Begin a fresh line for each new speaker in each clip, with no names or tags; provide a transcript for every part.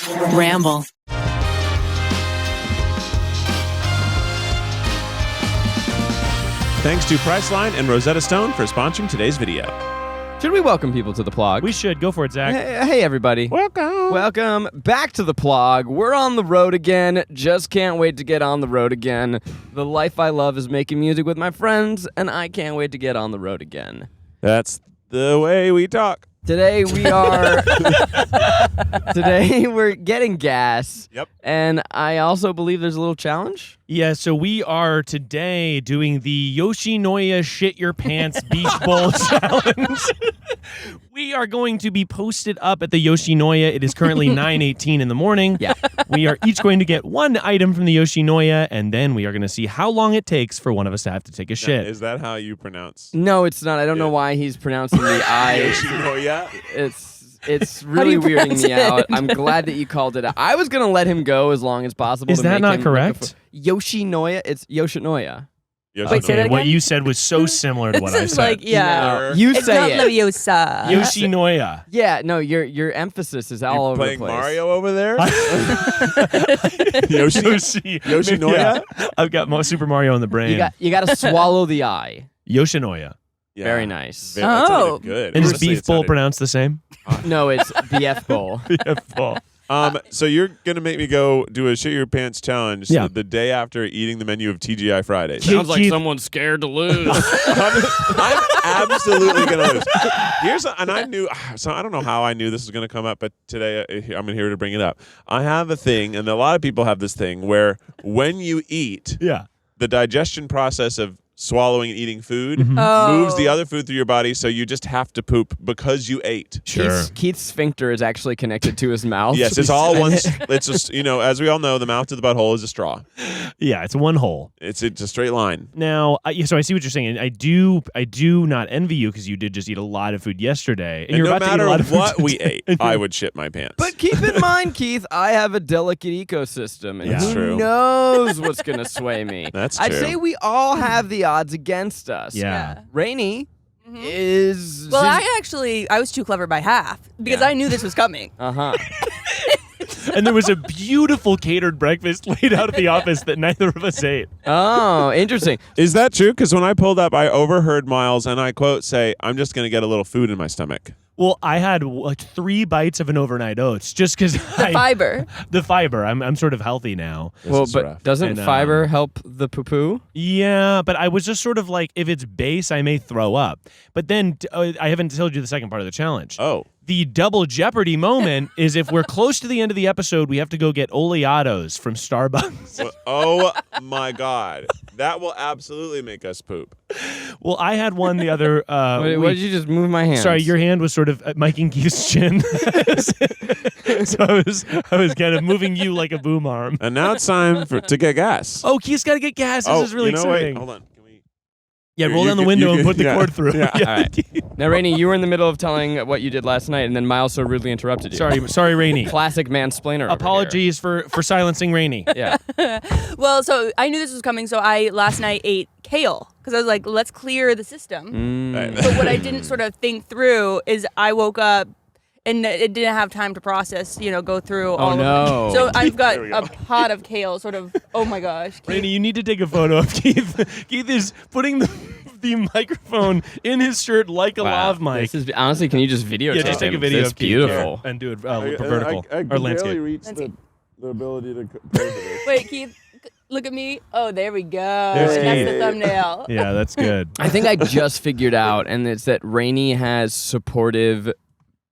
Ramble.
Thanks to Priceline and Rosetta Stone for sponsoring today's video.
Should we welcome people to the Plog?
We should. Go for it, Zach.
Hey, everybody.
Welcome.
Welcome back to the Plog. We're on the road again. Just can't wait to get on the road again. The life I love is making music with my friends, and I can't wait to get on the road again.
That's the way we talk.
Today we're getting gas.
Yep.
And I also believe there's a little challenge.
Yeah, so we are today doing the Yoshinoya Shit Your Pants Beach Bowl Challenge. We are going to be posted up at the Yoshinoya. It is currently 9:18 in the morning.
Yeah.
We are each going to get one item from the Yoshinoya, and then we are going to see how long it takes for one of us to have to take a shit.
Is that how you pronounce?
No, it's not. I don't know why he's pronouncing the I.
Yoshinoya?
It's really weirding me out. I'm glad that you called it out. I was going to let him go as long as possible.
Is that not correct?
Yoshinoya? It's Yoshinoya.
Okay,
say that
what
again?
you said was so similar to what I said.
You
It's
say
not
it.
Leviosa.
Yoshinoya.
Yeah, no, your emphasis is all over the
Playing
place.
Mario over there?
Yoshinoya.
Yoshinoya?
Yeah. I've got Super Mario on the brain.
You got to swallow the I.
Yoshinoya.
Yeah.
Very nice.
That sounded
Oh.
good.
And is
Honestly,
beef
it
bowl
sounded-
pronounced the same?
No, it's the F bowl.
Beef bowl.
So you're going to make me go do a shit your pants challenge
Yeah.
the day after eating the menu of TGI Fridays.
Sounds like
Keith-
someone's scared to lose.
I'm absolutely going to lose. I don't know how I knew this was going to come up, but today I'm here to bring it up. I have a thing, and a lot of people have this thing, where when you eat,
Yeah.
the digestion process of swallowing and eating food
Oh.
moves the other food through your body, so you just have to poop because you ate.
Sure.
Keith's sphincter is actually connected to his mouth.
Yes, it's all one. It's just, as we all know, the mouth to the butthole is a straw.
Yeah, it's one hole.
It's a straight line.
Now, so I see what you're saying. And I do not envy you because you did just eat a lot of food yesterday.
And
you're
no
about to eat
matter
a lot of food
what we
today.
ate, I would shit my pants.
But keep in mind, Keith, I have a delicate ecosystem, and
That's
who
true.
knows what's going to sway me.
That's
I'd
true.
say we all have the odds against us.
Yeah.
Rainie is...
Well, I was too clever by half because
Yeah.
I knew this was coming.
Uh-huh.
And there was a beautiful catered breakfast laid out at the office that neither of us ate.
Oh, interesting.
Is that true? Because when I pulled up, I overheard Miles, and I quote say, "I'm just going to get a little food in my stomach."
Well, I had like 3 bites of an overnight oats just because
The fiber.
the fiber. I'm sort of healthy now.
Well,
is
but
rough.
doesn't
And,
fiber help the poo-poo?
Yeah, but I was just sort of like, if it's base, I may throw up. But then I haven't told you the second part of the challenge.
Oh.
The double jeopardy moment is if we're close to the end of the episode, we have to go get oleados from Starbucks.
Well, oh my God. That will absolutely make us poop.
Well, I had one the other
What
week.
did you just move my hand?
Sorry, your hand was sort of at Mike and Keith's chin. So I was kind of moving you like a boom arm.
And now it's time to get gas.
Oh, Keith's got to get gas. This is really
wait,
exciting.
hold on. Can we?
Yeah,
You-
roll
you
down the
can-
window
you
and
can-
put the
yeah.
cord through.
Yeah.
All right. Now, Rainie, you were in the middle of telling what you did last night, and then Miles so rudely interrupted you.
Sorry, Rainie.
Classic mansplainer. over
Apologies for silencing Rainie.
here. Yeah.
Well, so I knew this was coming, so I last night ate kale because I was like, let's clear the system.
Mm.
But what I didn't sort of think through is I woke up and it didn't have time to process, go through all
no.
of it. So I've got
There we go.
a pot of kale, sort of, oh my gosh.
Rainie, you need to take a photo of Keith. Keith is putting the microphone in his shirt like a lav mic.
This is, honestly, can you just videotape
Yeah, just take a
him?
video
It's
of Keith
beautiful.
here and do it vertical
I
or landscape.
reach
Landscape.
the ability to play this.
Wait, Keith, look at me. Oh, there we go.
There's
That's
Keith.
the thumbnail.
Yeah, that's good.
I think I just figured out, and it's that Rainie has supportive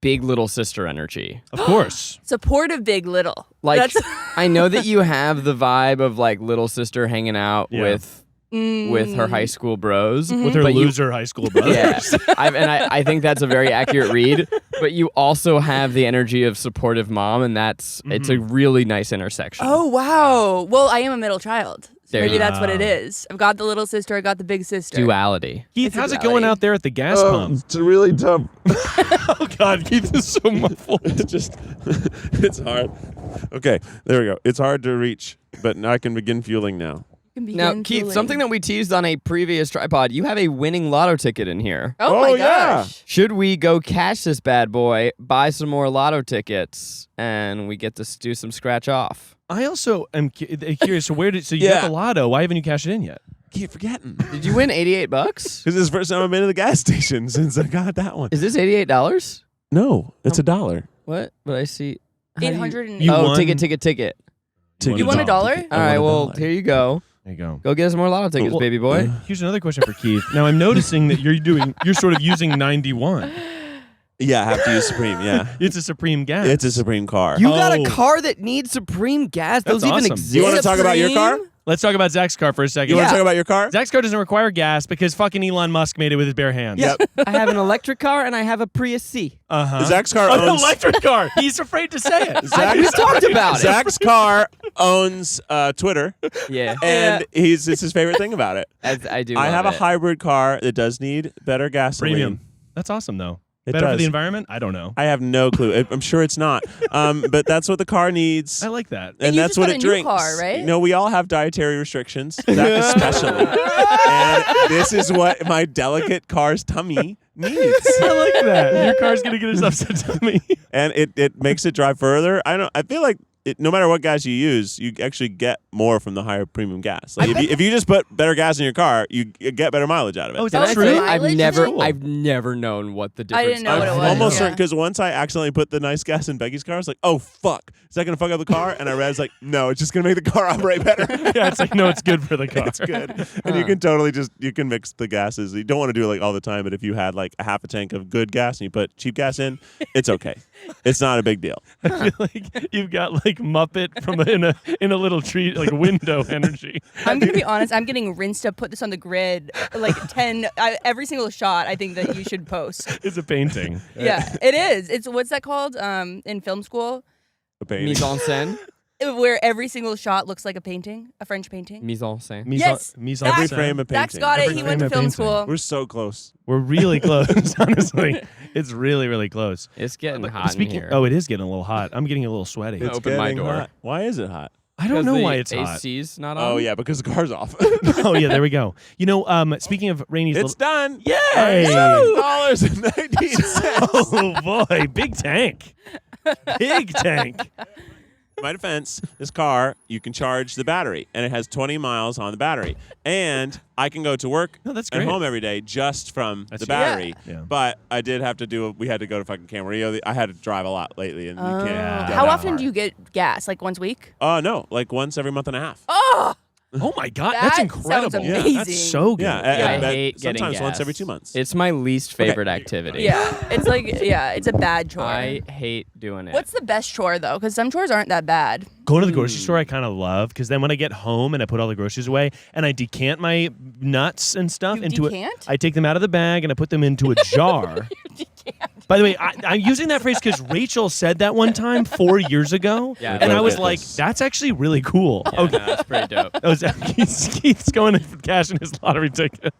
big little sister energy.
Of course.
Supportive big little.
Like,
That's
I know that you have the vibe of like little sister hanging out
Yeah.
with her high school bros.
With her
But you-
loser high school brothers.
Yeah, I think that's a very accurate read. But you also have the energy of supportive mom, and it's a really nice intersection.
Oh, wow. Well, I am a middle child. So
There
maybe
you
that's what it
go.
is. I've got the little sister, I got the big sister.
Duality.
Keith,
It's a
how's it
duality.
going out there at the gas pump?
It's really tough.
Oh, God, Keith is so muffled.
It's hard. Okay, there we go. It's hard to reach, but I can begin fueling now.
Can begin
Now, Keith,
fooling.
something that we teased on a previous tripod, you have a winning lotto ticket in here.
Oh my
yeah.
gosh.
Should we go cash this bad boy, buy some more lotto tickets, and we get to do some scratch off?
I also am curious. So so you
Yeah.
got the lotto. Why haven't you cashed it in yet?
Keep forgetting.
Did you win $88?
This is the first time I've been to the gas station since I got that one.
Is this $88?
No, it's $1.
What? But I see. how do you-
800
You
oh,
won-
ticket.
You won a dollar?
All right, well, here you go.
There you go.
Go get us more lotto tickets,
Well,
baby boy.
Here's another question for Keith. Now I'm noticing that you're sort of using 91.
Yeah, I have to use Supreme. Yeah,
It's a Supreme gas.
it's a Supreme car.
You got a
Oh.
car that needs Supreme gas?
That's
Those even
awesome.
exist?
You want to talk about your car?
Let's talk about Zach's car for a second.
You want
Yeah.
to talk about your car?
Zach's car doesn't require gas because fucking Elon Musk made it with his bare hands.
Yep.
I have an electric car and I have a Prius C.
Uh-huh.
Zach's car
An
owns.
electric car. He's afraid to say it.
We talked about it.
Zach's car owns Twitter,
Yeah.
and it's his favorite thing about it.
I do.
I
love
have a
it.
hybrid car that does need better gasoline.
Premium. That's awesome, though.
It
Better for
does.
the environment? I don't know.
I have no clue. I'm sure it's not. But that's what the car needs.
I like that.
And
you
that's
just
what
got
it
a new
drinks.
car, right?
No, we all have dietary restrictions, Zach especially. And this is what my delicate car's tummy needs.
I like that. Your car's going to get his upset to me.
And it makes it drive further. I feel like no matter what gas you use, you actually get more from the higher premium gas. Like if you just put better gas in your car, you get better mileage out of it.
Oh, is
Can
that
I
true?
say,
Mileage
I've never known what the difference.
I didn't know what it
I'm
was.
almost
yeah.
certain because once I accidentally put the nice gas in Becky's car, I was like, oh fuck, is that gonna fuck up the car? And I read it's like, no, it's just gonna make the car operate better.
Yeah, it's like, no, it's good for the car.
It's good. And you can totally you can mix the gases. You don't want to do it like all the time, but if you had like a half a tank of good gas and you put cheap gas in, it's okay. It's not a big deal.
I feel like you've got like Muppet from in a little tree, like window energy.
I'm going to be honest. I'm getting rinsed to put this on the grid. Like 10, every single shot I think that you should post.
It's a painting.
Yeah, it is. It's what's that called in film school?
A painting.
Mise en scène.
Where every single shot looks like a painting, a French painting.
Mise en scène.
Yes.
Every frame of painting.
Zach's got it.
Every
He went
frame
to
of
film
painting.
school.
We're so close.
We're really close, honestly. It's really, really close.
It's getting hot in here.
Oh, it is getting a little hot. I'm getting a little sweaty.
It's
Open my
getting
door.
hot. Why is it hot?
I don't know
the
why it's hot.
AC's not on.
Oh yeah, because the car's off.
Oh yeah, there we go. You know, speaking of Rainie's
It's done.
Yay!
$2.19.
Oh boy, big tank. Big tank.
My defense, this car, you can charge the battery, and it has 20 miles on the battery. And I can go to work
No, that's
and
great.
home every day just from
That's
the
huge.
battery.
Yeah.
But I did have to we had to go to fucking Camarillo. I had to drive a lot lately, and you can't.
Yeah.
go
How
that
often
far.
do you get gas? Like once a week?
No, like once every month and a half.
Oh,
Oh my god,
That
that's
sounds
incredible.
Yeah.
amazing.
That's so good.
Yeah,
I
and
hate getting
sometimes once
gas.
every 2 months.
It's my least favorite activity.
yeah. It's like it's a bad chore.
I hate doing it.
What's the best chore though? Because some chores aren't that bad.
Going to the grocery store, I kind of love because then when I get home and I put all the groceries away and I decant my nuts and stuff
You
into
decant?
it, I take them out of the bag and I put them into a jar. By the way, I'm using that phrase because Rachel said that one time 4 years ago,
Yeah,
and I
look
was
at
like,
this.
"That's actually really cool."
Yeah,
Okay,
no, that's pretty dope.
that was Keith's going to cash in his lottery ticket.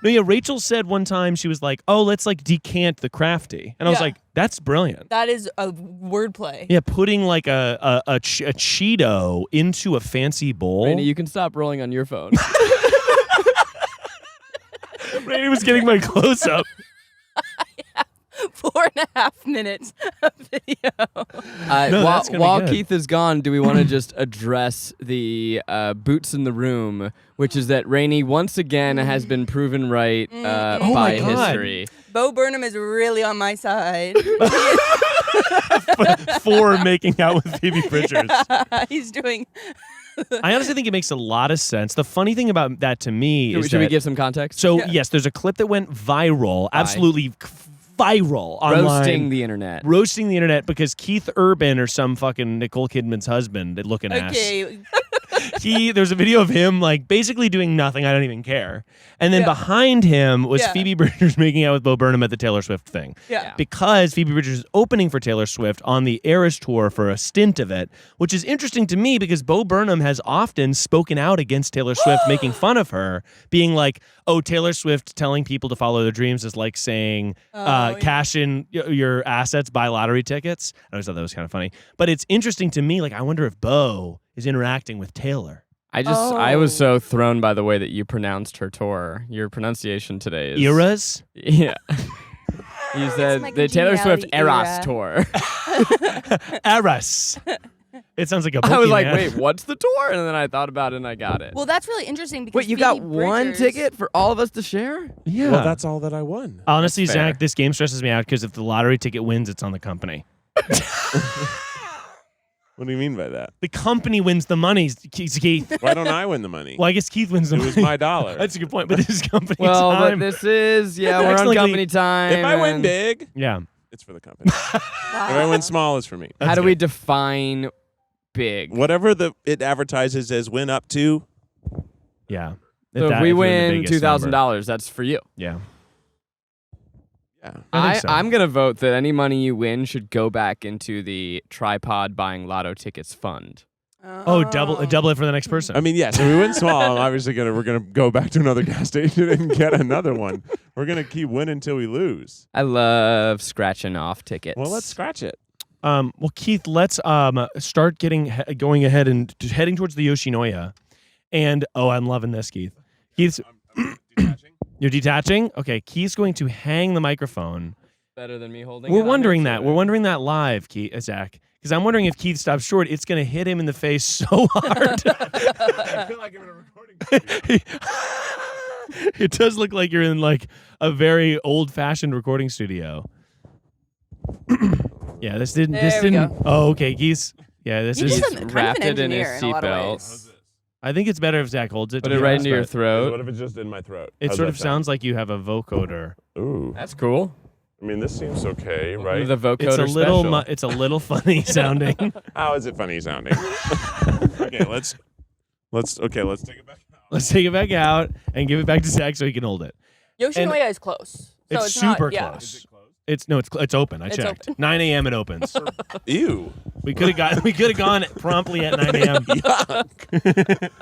No, yeah, Rachel said one time she was like, "Oh, let's like decant the crafty," and I was
Yeah.
like, "That's brilliant."
That is a wordplay.
Yeah, putting like a Cheeto into a fancy bowl.
Rainie, you can stop rolling on your phone.
Rainie was getting my close up.
4.5 minutes of video.
No, that's gonna be
While
good.
Keith is gone, do we want to just address the boots in the room, which is that Rainie once again has been proven right
Oh
by
my God.
history.
Bo Burnham is really on my side.
For making out with Phoebe Bridgers.
He's doing.
I honestly think it makes a lot of sense. The funny thing about that to me is
Should we
that-
give some context?
So yes, there's a clip that went viral, absolutely viral online.
Roasting the internet.
Because Keith Urban or some fucking Nicole Kidman's husband looking ass.
Okay.
There's a video of him like basically doing nothing. I don't even care. And then
Yeah.
behind him was
Yeah.
Phoebe Bridgers making out with Bo Burnham at the Taylor Swift thing.
Yeah.
Because Phoebe Bridgers is opening for Taylor Swift on the Eras tour for a stint of it, which is interesting to me because Bo Burnham has often spoken out against Taylor Swift, making fun of her, being like, "Oh, Taylor Swift telling people to follow their dreams is like saying,
yeah.
cash in your assets, buy lottery tickets." I always thought that was kind of funny. But it's interesting to me. Like, I wonder if Bo is interacting with Taylor.
I was so thrown by the way that you pronounced her tour. Your pronunciation today is
Eras?
Yeah. You said
my
the Taylor Swift
congeniality
Eras tour.
Eras. It sounds like a Pokemon.
I was like, wait, what's the tour? And then I thought about it and I got it.
Well, that's really interesting because
Wait, you got
Phoebe
one
Bridgers-
ticket for all of us to share?
Yeah.
Well, that's all that I won.
Honestly,
That's fair.
Zach, this game stresses me out because if the lottery ticket wins, it's on the company.
What do you mean by that?
The company wins the money, Keith.
Why don't I win the money?
Well, I guess Keith wins the
It
money.
was my dollar.
That's a good point, but this is company
Well,
time.
but this is, we're on
Technically-
company time.
If I win
and
big,
yeah.
it's for the company. If I win small, it's for me.
How do we define big?
Whatever it advertises as win up to.
Yeah.
So if we win $2,000, that's for you.
Yeah.
Yeah.
I think so.
I'm going to vote that any money you win should go back into the TryPod buying lotto tickets fund.
Oh, double it for the next person.
I mean, yes, if we win small, I'm obviously we're gonna go back to another gas station and get another one. We're gonna keep winning until we lose.
I love scratching off tickets.
Well, let's scratch it.
Well, Keith, let's start going ahead and heading towards the Yoshinoya. And I'm loving this, Keith. Keith's
I'm detaching.
You're detaching? Okay, Keith's going to hang the microphone.
Better than me holding
We're
it.
wondering that. We're wondering that live, Keith, Zach. Because I'm wondering if Keith stops short, it's going to hit him in the face so hard.
I feel like I'm in a recording studio.
It does look like you're in like a very old-fashioned recording studio. Yeah, this didn't.
There we go.
Oh, okay, Keith. Yeah, this
You
is.
just kind of
wrapped
an
it in his
engineer in a lot of
seatbelt.
ways.
I think it's better if Zach holds it.
Put
to
it
be
right
honest,
into your
but
throat.
What if it's just in my throat?
It
How's
sort
that
of sounds like you have a vocoder.
Ooh.
That's cool.
I mean, this seems okay, right?
The vocoder
It's a little.
special.
It's a little funny sounding.
How is it funny sounding? Okay, let's take it back out.
Let's take it back out and give it back to Zach so he can hold it.
Yoshinoya is close. So
It's
it's not-
super
yeah.
close. It's open. I
It's
checked.
open.
9 a.m. it opens.
Ew.
We could have gone promptly at 9 a.m.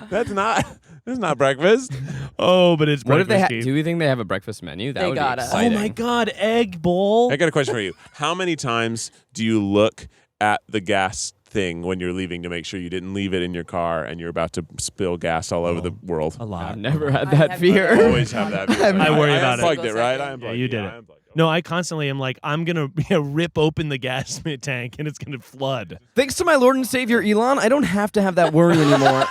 That's not breakfast.
Oh, but it's
What if
breakfast.
they
Keith.
do we think they have a breakfast menu? That
They
would
gotta.
be
Oh
Oh
exciting.
my God, egg bowl.
I got a question for you. How many times do you look at the gas thing when you're leaving to make sure you didn't leave it in your car and you're about to spill gas all over the world?
A lot.
I've never had
I
that
have
fear.
never-
Always have that.
I
worry about it.
I unplugged it, right? I unplugged
Yeah, you did
I
it.
unplugged
No, I constantly am like, I'm gonna rip open the gas tank and it's gonna flood.
Thanks to my Lord and Savior Elon, I don't have to have that worry anymore.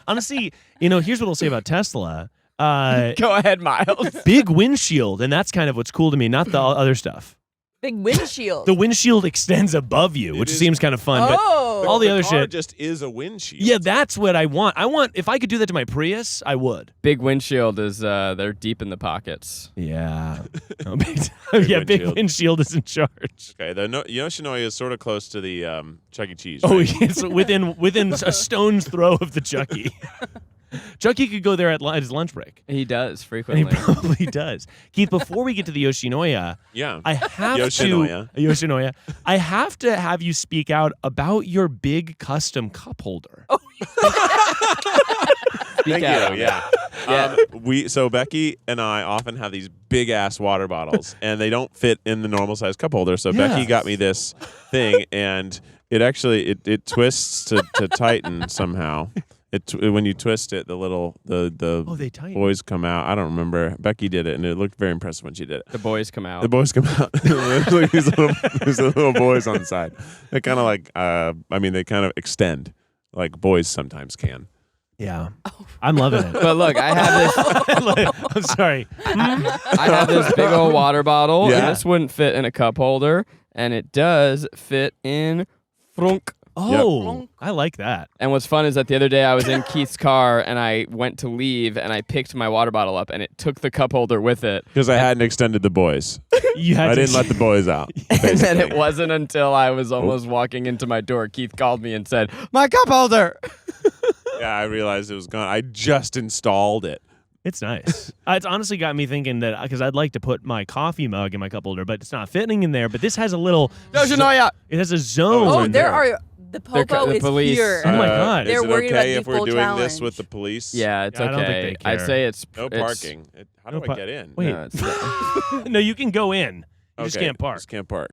Honestly, here's what I'll say about Tesla.
Go ahead, Miles.
Big windshield, and that's kind of what's cool to me, not the other stuff.
Big windshield.
The windshield extends above you, which
is-
seems kind of fun, but
Oh.
all the other
car
shit.
just is a windshield.
Yeah, that's what I want. If I could do that to my Prius, I would.
Big windshield is they're deep in the pockets.
Yeah. Yeah, big
windshield.
windshield is in charge.
Okay, the Yoshinoya is sort of close to the Chuck E. Cheese.
Oh,
right?
it's within a stone's throw of the Chucky. Chucky could go there at his lunch break.
He does
And he
frequently.
probably does. Keith, before we get to the Yoshinoya,
Yeah.
I have
Yoshinoya.
I have to have you speak out about your big custom cup holder.
Thank
out
you.
on
Yeah. So Becky and I often have these big ass water bottles, and they don't fit in the normal size cup holder. So
Yeah.
Becky got me this thing, and it actually it twists to tighten somehow. When you twist it, the
They tighten.
boys come out. I don't remember. Becky did it, and it looked very impressive when she did it.
The boys come out.
The boys come out. There's like these little boys on the side. They kind of like, they kind of extend like boys sometimes can.
Yeah. I'm loving it.
But look, I have this.
I'm sorry.
I have this big old water bottle,
Yeah.
and this wouldn't fit in a cup holder, and it does fit in frunk.
Oh, I like that.
And what's fun is that the other day I was in Keith's car, and I went to leave, and I picked my water bottle up, and it took the cup holder with it.
Because I hadn't extended the boys.
You had
I
to
didn't let the boys out.
And then
basically.
it wasn't until I was almost walking into my door, Keith called me and said, "My cup holder."
Yeah, I realized it was gone. I just installed it.
It's nice. It's honestly got me thinking that because I'd like to put my coffee mug in my cup holder, but it's not fitting in there. But this has a little.
Yoshinoya.
It has a zone.
Oh,
in
there
there.
are the popo
the
is
police.
here.
Oh my God.
They're
Is it
worried about
okay if
the
we're
full
doing this
challenge.
with the police?
Yeah, it's
Yeah, I don't think
okay.
they
I'd
care.
say it's
No
it's-
parking. How do I get in?
Wait.
No, it's
No, you can go in. You just
Okay,
can't park.
Just can't park.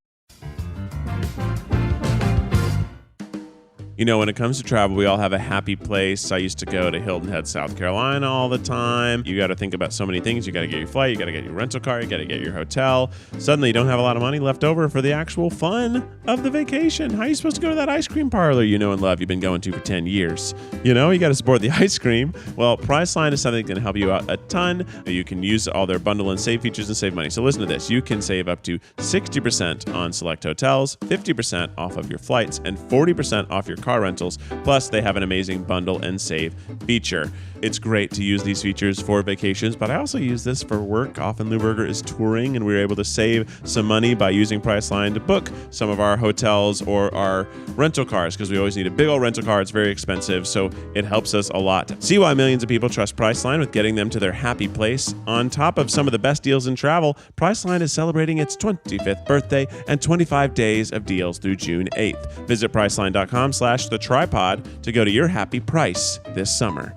You know, when it comes to travel, we all have a happy place. I used to go to Hilton Head, South Carolina all the time. You got to think about so many things. You got to get your flight, you got to get your rental car, you got to get your hotel. Suddenly you don't have a lot of money left over for the actual fun of the vacation. How are you supposed to go to that ice cream parlor you know and love you've been going to for 10 years? You know, you got to support the ice cream. Well, Priceline is something that can help you out a ton. You can use all their bundle and save features and save money. So listen to this. You can save up to 60% on select hotels, 50% off of your flights, and 40% off your car rentals. Plus, they have an amazing bundle and save feature. It's great to use these features for vacations, but I also use this for work. Often Lou Berger is touring, and we were able to save some money by using Priceline to book some of our hotels or our rental cars, because we always need a big old rental car. It's very expensive, so it helps us a lot. See why millions of people trust Priceline with getting them to their happy place. On top of some of the best deals in travel, Priceline is celebrating its 25th birthday and 25 days of deals through June 8th. Visit Priceline.com/TheTryPod to go to your happy price this summer.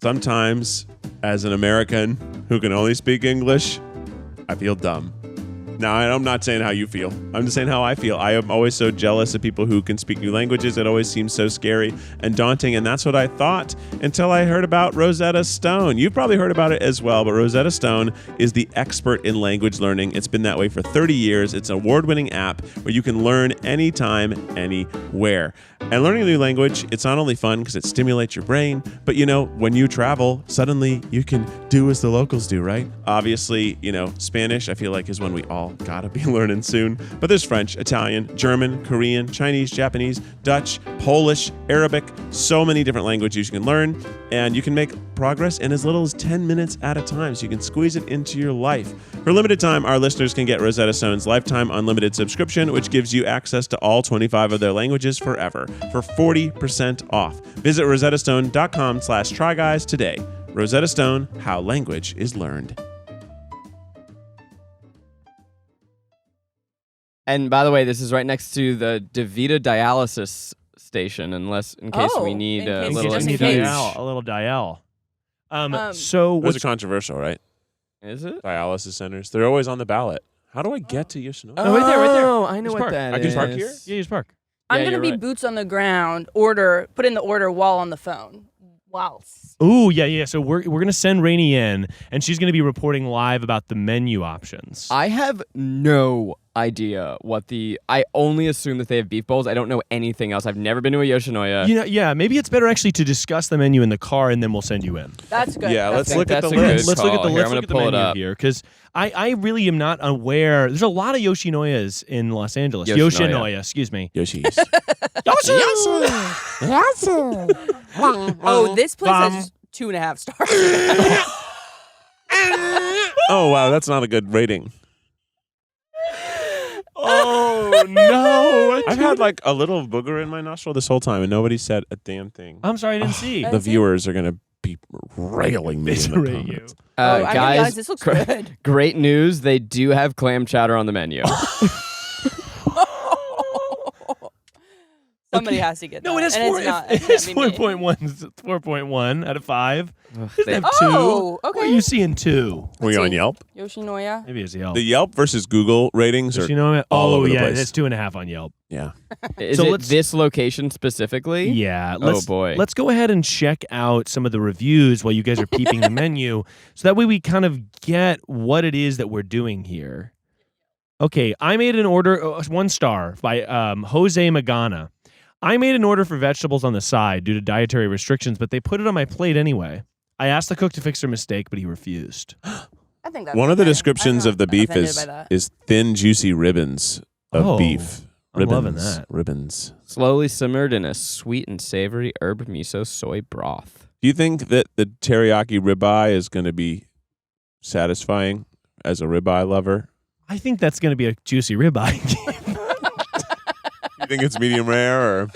Sometimes, as an American who can only speak English, I feel dumb. Now, I'm not saying how you feel. I'm just saying how I feel. I am always so jealous of people who can speak new languages. It always seems so scary and daunting, and that's what I thought until I heard about Rosetta Stone. You've probably heard about it as well, but Rosetta Stone is the expert in language learning. It's been that way for 30 years. It's an award-winning app where you can learn anytime, anywhere. And learning a new language, it's not only fun because it stimulates your brain, but you know, when you travel, suddenly you can do as the locals do, right? Obviously, you know, Spanish, I feel like, is one we all gotta be learning soon. But there's French, Italian, German, Korean, Chinese, Japanese, Dutch, Polish, Arabic, so many different languages you can learn, and you can make progress in as little as 10 minutes at a time, so you can squeeze it into your life. For a limited time, our listeners can get Rosetta Stone's lifetime unlimited subscription, which gives you access to all 25 of their languages forever for 40% off. Visit rosettastone.com/tryguys today. Rosetta Stone, how language is learned.
And by the way, this is right next to the DeVita dialysis station, in case we need a
case,
little
just in
infusion.
case.
A little dial.
Those
So what's
are controversial, right?
Is it?
Dialysis centers. They're always on the ballot. How do I get to Yoshinoya?
Oh, right there.
Oh, I know
Just
what
park.
that
I can
is.
park here?
Yeah, just park.
I'm
Yeah,
gonna
you're
be
right.
boots on the ground. Put in the order while on the phone. Whilst.
Ooh, yeah. So we're gonna send Rainie in, and she's gonna be reporting live about the menu options.
I have no idea I only assume that they have beef bowls. I don't know anything else. I've never been to a Yoshinoya.
You know, yeah, maybe it's better actually to discuss the menu in the car, and then we'll send you in.
That's good.
Yeah,
That's
let's
good.
look at
That's
the
a good
list.
Let's look at
call.
the
Here, I'm gonna pull it
menu
up.
here, because I really am not aware. There's a lot of Yoshinoyas in Los Angeles.
Yoshinoya.
Excuse me.
Yoshi's.
Oh, this place has 2.5 stars.
Oh, wow, that's not a good rating.
Oh no!
I've had like a little booger in my nostril this whole time, and nobody said a damn thing.
I'm sorry, I didn't see.
The viewers are going to be railing me in the
Berate you.
comments.
I mean,
guys,
this looks good.
great news. They do have clam chowder on the menu.
Somebody has to get that.
No, it is
And
4.
it's not.
It is
can't be me.
4.1. 4.1 out of 5.
They-
have
Oh,
2.
okay.
What are you seeing 2?
Were you
Let's
on
see.
Yelp?
Yoshinoya.
Maybe it's Yelp.
The Yelp versus Google ratings are
You know what?
all over the
yeah,
place.
it's 2.5 on Yelp.
Yeah.
Is
So
it
let's-
this location specifically?
Yeah.
Oh, boy.
Let's go ahead and check out some of the reviews while you guys are peeping the menu, so that way we kind of get what it is that we're doing here. Okay, I made an order, 1 star by Jose Magana. I made an order for vegetables on the side due to dietary restrictions, but they put it on my plate anyway. I asked the cook to fix their mistake, but he refused.
I think that's
One of the
okay.
descriptions
I'm
of the
not
beef
offended by that.
is thin, juicy ribbons of
Oh,
beef.
I'm
Ribbons.
loving that.
Ribbons.
Slowly simmered in a sweet and savory herb miso soy broth.
Do you think that the teriyaki ribeye is going to be satisfying as a ribeye lover?
I think that's going to be a juicy ribeye.
You think it's medium rare or?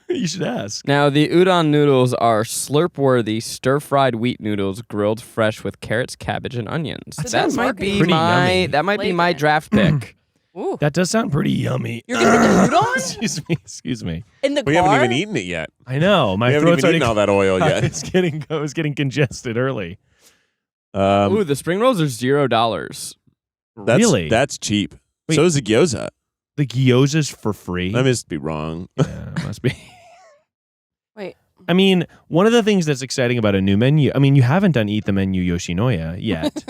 You should ask.
Now, the udon noodles are slurp-worthy stir-fried wheat noodles grilled fresh with carrots, cabbage, and onions.
That
That
sounds
might
marketing.
be
Pretty
my
yummy.
that might be my
Flagrant.
draft pick.
Ooh.
That does sound pretty yummy.
You're gonna get the udon
Excuse me.
in the
We
car?
haven't even eaten it yet.
I know. My
We haven't
throat's
even eaten
already.
all that oil
I
yet.
was getting congested early.
Ooh, the spring rolls are $0.
That's cheap.
Wait.
So is the gyoza.
The gyoza's for free.
I must be wrong.
Yeah, it must be.
Wait.
I mean, one of the things that's exciting about a new menu, I mean, you haven't done Eat the Menu Yoshinoya yet.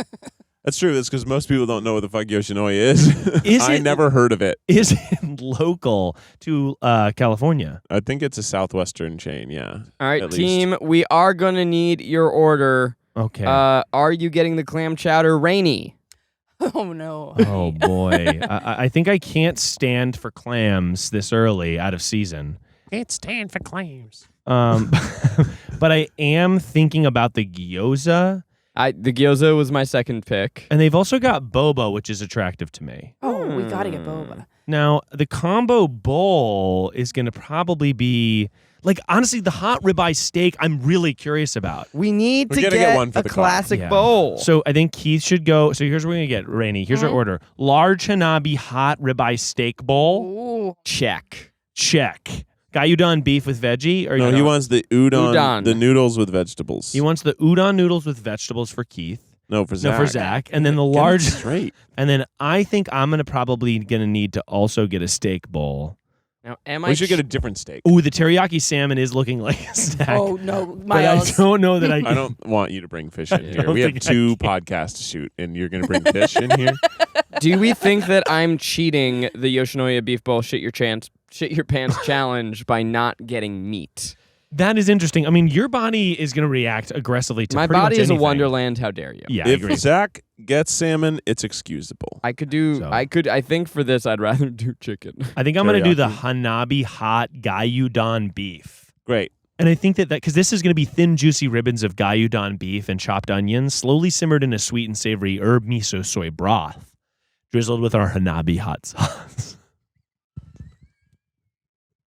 That's true. That's because most people don't know what the fuck yoshinoya is. I never heard of it.
Is it local to California?
I think it's a southwestern chain. Yeah.
All right,
At
team, we are going to need your order.
Okay.
Are you getting the clam chowder, Rainie?
Oh no.
Oh boy, I think I can't stand for clams this early out of season.
Can't stand for clams.
But I am thinking about the gyoza,
The gyoza was my second pick.
and they've also got boba, which is attractive to me.
Oh, we gotta get boba.
Now the combo bowl is going to probably be like, honestly, the hot ribeye steak. I'm really curious about.
We need
We're
to
gonna get one for
a
the car.
classic
Yeah.
bowl.
So I think Keith should go. So here's what we're gonna get, Rainie. Here's our order: large Hanabi hot ribeye steak bowl.
Ooh.
check.
Check. Gyudon beef with veggie, or
No, he wants the udon,
Udon.
the noodles with vegetables.
He wants the udon noodles with vegetables for Keith.
No, for Zach.
No, for Zach, and then the
Get it
large.
straight.
And then I think I'm probably gonna need to also get a steak bowl.
Now, am
We should get a different steak.
Ooh, the teriyaki salmon is looking like a snack.
Oh no,
but I
Miles.
don't know that I.
I don't want you to bring fish in here.
don't
We have
think I
2 podcasts to shoot, and you're going to bring fish in here?
Do we think that I'm cheating the Yoshinoya beef bowl shit your pants challenge by not getting meat?
That is interesting. I mean, your body is going to react aggressively to
My
pretty
body
much
is a
anything.
wonderland. How dare you?
Yeah, I agree.
If Zach gets salmon, it's excusable.
I could do.
So-
I think for this, I'd rather do chicken.
I think I'm going to do the
Teriyaki.
Hanabi hot Gyudon beef.
Great.
And I think that because this is going to be thin, juicy ribbons of Gyudon beef and chopped onions, slowly simmered in a sweet and savory herb miso soy broth, drizzled with our Hanabi hot sauce.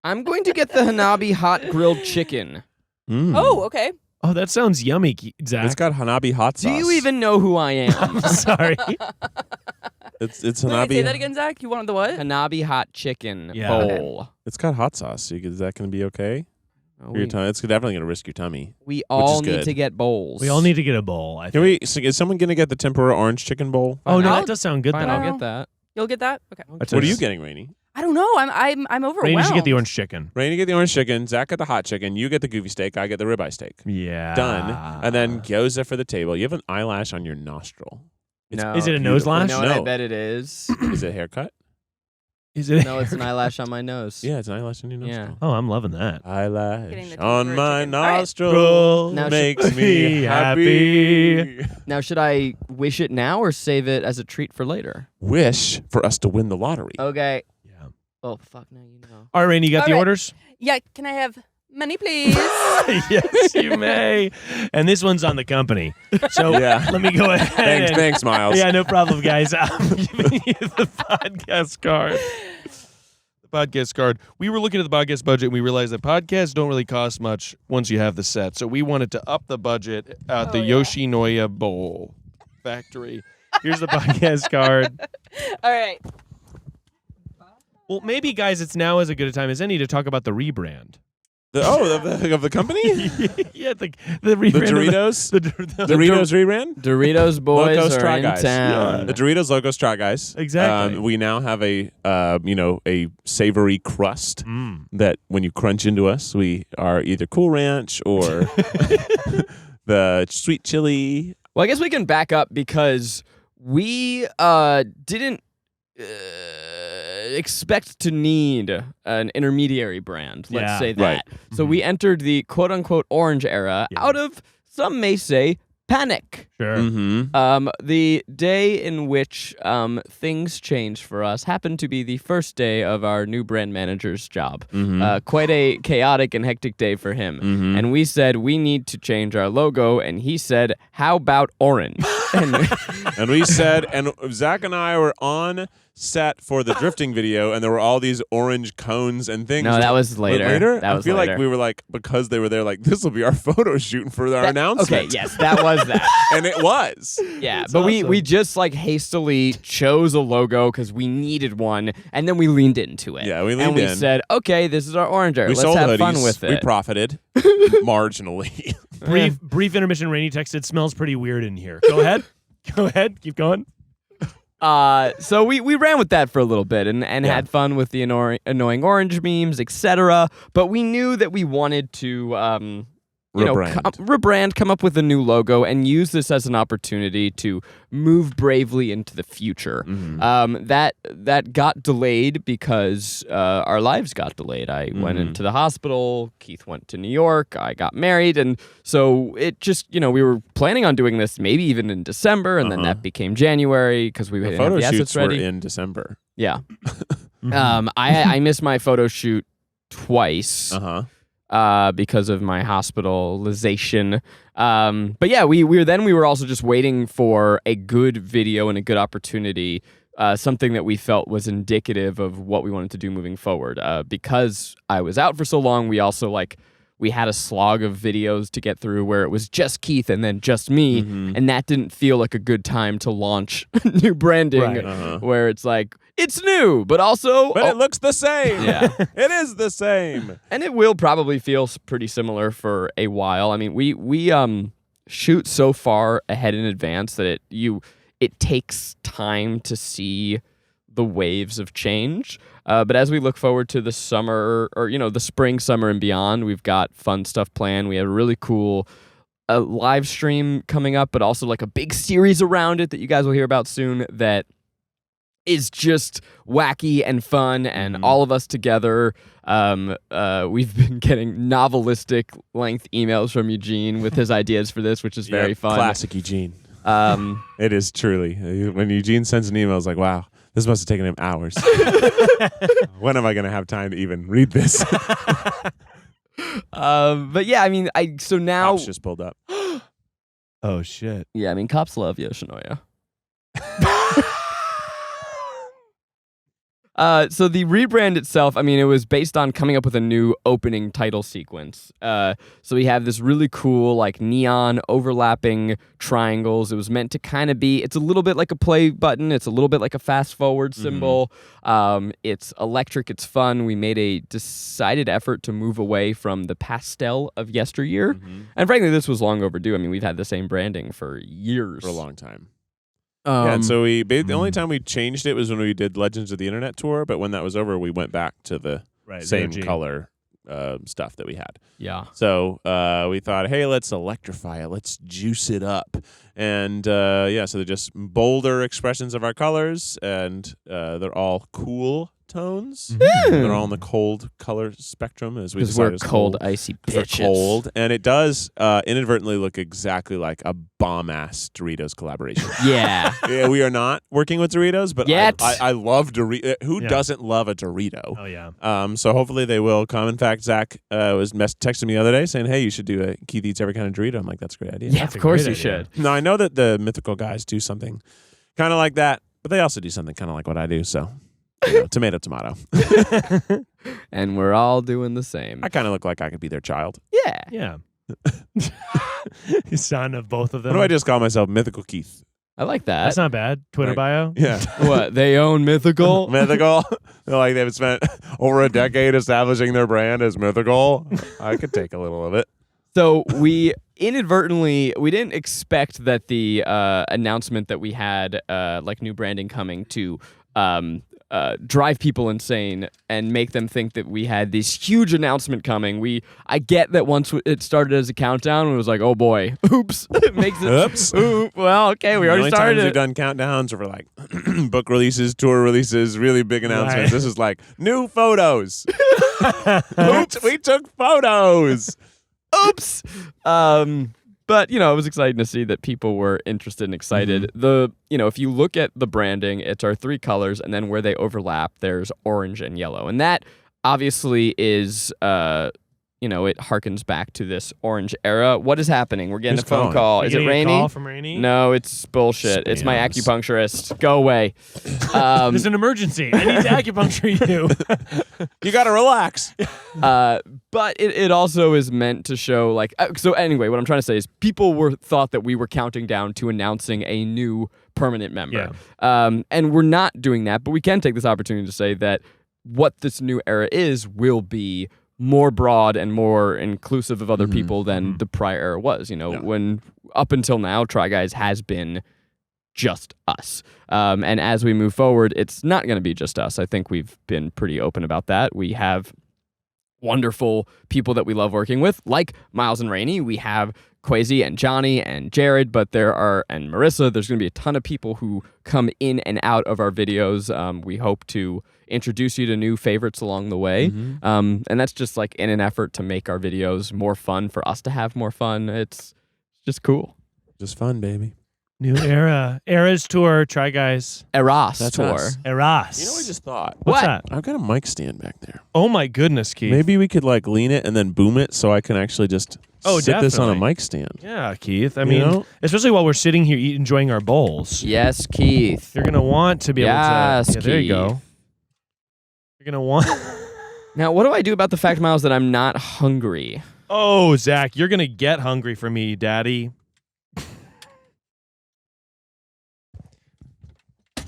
I'm going to get the Hanabi hot grilled chicken.
Mm.
Oh, okay.
Oh, that sounds yummy, Zach.
It's got Hanabi hot
Do
sauce.
you even know who I am?
I'm sorry.
It's
Wait,
Hanabi.
say that again, Zach. You wanted the what?
Hanabi hot chicken
Yeah.
bowl.
It's got hot sauce. So is that going to be okay?
Oh,
For your tummy? It's definitely going to risk your tummy.
we all
is
need
good.
to get bowls.
We all need to get a bowl. I
Can
think.
we? So is someone going to get the tempura orange chicken bowl?
Oh no,
I'll-
that does sound good.
Fine,
though.
I'll get that.
You'll get that. Okay.
What are you getting, Rainie?
I don't know. I'm overwhelmed.
Rainy should get the orange chicken.
Rainie get the orange chicken. Zach get the hot chicken. You get the goofy steak. I get the ribeye steak.
Yeah.
Done. And then gyoza for the table. You have an eyelash on your nostril. It's
No.
Is it a nose
beautiful.
lash?
You know what I
No.
bet it is?
Is it a haircut?
Is it?
No, it's an eyelash on my nose.
Yeah, it's an eyelash on your
Yeah.
nostril.
Oh, I'm loving that.
Getting
Eyelash
the
on
tempura
my
chicken. All right.
nostril
Now
makes
should-
me happy.
Now, should I wish it now or save it as a treat for later?
Wish for us to win the lottery.
Okay.
Yeah.
Oh, fuck, now you know.
All right, Rainy, you got
All
the
right.
orders?
Yeah. Can I have money, please?
Yes, you may. And this one's on the company. So
Yeah.
let me go ahead.
Thanks, Miles.
Yeah, no problem, guys. I'm giving you the podcast card. The podcast card. We were looking at the podcast budget and we realized that podcasts don't really cost much once you have the set. So we wanted to up the budget at the
yeah.
Yoshinoya Bowl Factory. Here's the podcast card.
All right.
Well, maybe, guys, it's now as good a time as any to talk about the rebrand.
Of the company?
Yeah, the
The
rebrand.
Doritos?
The
Doritos rebrand?
Doritos boys
Locos
are
Try
in
Guys.
town.
The Doritos Locos Try Guys.
Exactly.
We now have a savory crust
Mm.
that when you crunch into us, we are either Cool Ranch or the sweet chili.
Well, I guess we can back up because we didn't expect to need an intermediary brand. Let's
Yeah.
say that.
Right.
So we entered the quote-unquote orange era
Yeah.
out of, some may say, panic.
Sure.
Mm-hmm.
The day in which things changed for us happened to be the first day of our new brand manager's job. Quite a chaotic and hectic day for him.
Mhm.
And we said, we need to change our logo. And he said, how about orange? And
And we said, and Zach and I were on set for the drifting video, and there were all these orange cones and things.
no, that was later.
Later?
That was
I feel
later.
like we were like, because they were there, like, this will be our photo shoot for our announcement.
Okay, yes, that was that.
And it was.
Yeah,
That's
but
awesome.
we just like hastily chose a logo because we needed one, and then we leaned into it.
Yeah, we
and
leaned
we
in.
said, okay, this is our oranger.
We
Let's
sold
have
hoodies.
fun with
We
it.
profited marginally.
Brief intermission. Rainy texted, smells pretty weird in here. Go ahead. Go ahead. Keep going.
So we ran with that for a little bit and had fun with the annoying orange memes, etc. But we knew that we wanted to rebrand, come up with a new logo, and use this as an opportunity to move bravely into the future. That got delayed because our lives got delayed. I went into the hospital. Keith went to New York. I got married, and so it just we were planning on doing this maybe even in December, and then that became January because we didn't have the assets ready.
Were in December.
Yeah. I missed my photo shoot twice. Because of my hospitalization. But yeah, we were also just waiting for a good video and a good opportunity, something that we felt was indicative of what we wanted to do moving forward. Because I was out for so long, we also we had a slog of videos to get through where it was just Keith and then just me, and that didn't feel like a good time to launch new branding, where it's like, it's new, but also...
But it looks the same.
Yeah.
It is the same.
And it will probably feel pretty similar for a while. I mean, we shoot so far ahead in advance that it takes time to see the waves of change. But as we look forward to the summer, or the spring, summer, and beyond, we've got fun stuff planned. We have a really cool live stream coming up, but also a big series around it that you guys will hear about soon that is just wacky and fun, and all of us together. We've been getting novelistic length emails from Eugene with his ideas for this, which is very fun.
Classic Eugene. It is truly. When Eugene sends an email, it's like, wow, this must have taken him hours. When am I going to have time to even read this?
But yeah, I mean, so now...
Cops just pulled up. Oh, shit.
Yeah, I mean, cops love Yoshinoya. So the rebrand itself, I mean, it was based on coming up with a new opening title sequence. So we have this really cool, neon overlapping triangles. It was meant to kind of be, it's a little bit like a play button. It's a little bit like a fast forward symbol. It's electric. It's fun. We made a decided effort to move away from the pastel of yesteryear. And frankly, this was long overdue. I mean, we've had the same branding for years.
For a long time. And so the only time we changed it was when we did Legends of the Internet tour, but when that was over, we went back to the same color stuff that we had.
Yeah.
So we thought, hey, let's electrify it. Let's juice it up. And so they're just bolder expressions of our colors, and they're all cool tones. They're all in the cold color spectrum, as we decided.
Because we're cold, icy bitches.
We're cold, and it does inadvertently look exactly like a bomb-ass Doritos collaboration.
Yeah.
Yeah, we are not working with Doritos, but I love Doritos. Who doesn't love a Dorito?
Oh, yeah.
So hopefully they will come. In fact, Zach was texting me the other day saying, hey, you should do a Keith Eats Every Kind of Dorito. I'm like, that's a great idea.
Yeah, of course you should.
No, I know that the mythical guys do something kind of like that, but they also do something kind of like what I do, so... tomato, tomato.
And we're all doing the same.
I kind of look like I could be their child.
Yeah.
Yeah. Son of both of them.
What do I just call myself? Mythical Keith.
I like that.
That's not bad. Twitter bio.
Yeah.
What? They own Mythical?
Mythical? They've spent over a decade establishing their brand as Mythical. I could take a little of it.
So we inadvertently, we didn't expect that the announcement that we had, new branding coming to drive people insane and make them think that we had this huge announcement coming. I get that once it started as a countdown, it was like, oh boy, oops. It makes it.
Oops.
Well, okay, we already started
times
it.
we've done countdowns for book releases, tour releases, really big announcements. Right. This is new photos. Oops, we took photos.
Oops. But, it was exciting to see that people were interested and excited. If you look at the branding, it's our three colors, and then where they overlap, there's orange and yellow. And that obviously is, it harkens back to this orange era. What is happening? We're getting a phone call. Is it Rainie?
Call from Rainie?
No, it's bullshit. It's my acupuncturist. Go away.
There's an emergency. I need to acupuncture you.
You got to relax.
But it also is meant to show so anyway, what I'm trying to say is people thought that we were counting down to announcing a new permanent member.
Yeah.
And we're not doing that, but we can take this opportunity to say that what this new era will be more broad and more inclusive of other people than the prior era was. When up until now, Try Guys has been just us. And as we move forward, it's not going to be just us. I think we've been pretty open about that. We have wonderful people that we love working with, like Miles and Rainie. We have Kwesi and Johnny and Jared, and Marissa. There's going to be a ton of people who come in and out of our videos. We hope to introduce you to new favorites along the way. And that's just like in an effort to make our videos more fun, for us to have more fun. It's just cool.
Just fun, baby.
New era. Era's tour. Try Guys.
Eras
That's
tour.
us.
Eras.
You know what I just thought?
What's
What?
that?
I've got a mic stand back there.
Oh my goodness, Keith.
Maybe we could like lean it and then boom it so I can actually just sit this on a
definitely.
mic stand.
Yeah, Keith. I
You
mean,
know?
especially while we're sitting here enjoying our bowls.
Yes, Keith.
You're going to want to be able
Yes,
to... Yeah, there you go.
Keith.
You're going to want...
Now, what do I do about the fact, Miles, that I'm not hungry?
Oh, Zach, you're going to get hungry for me, Daddy.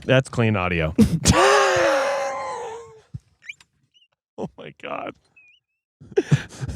That's clean audio. Oh, my God.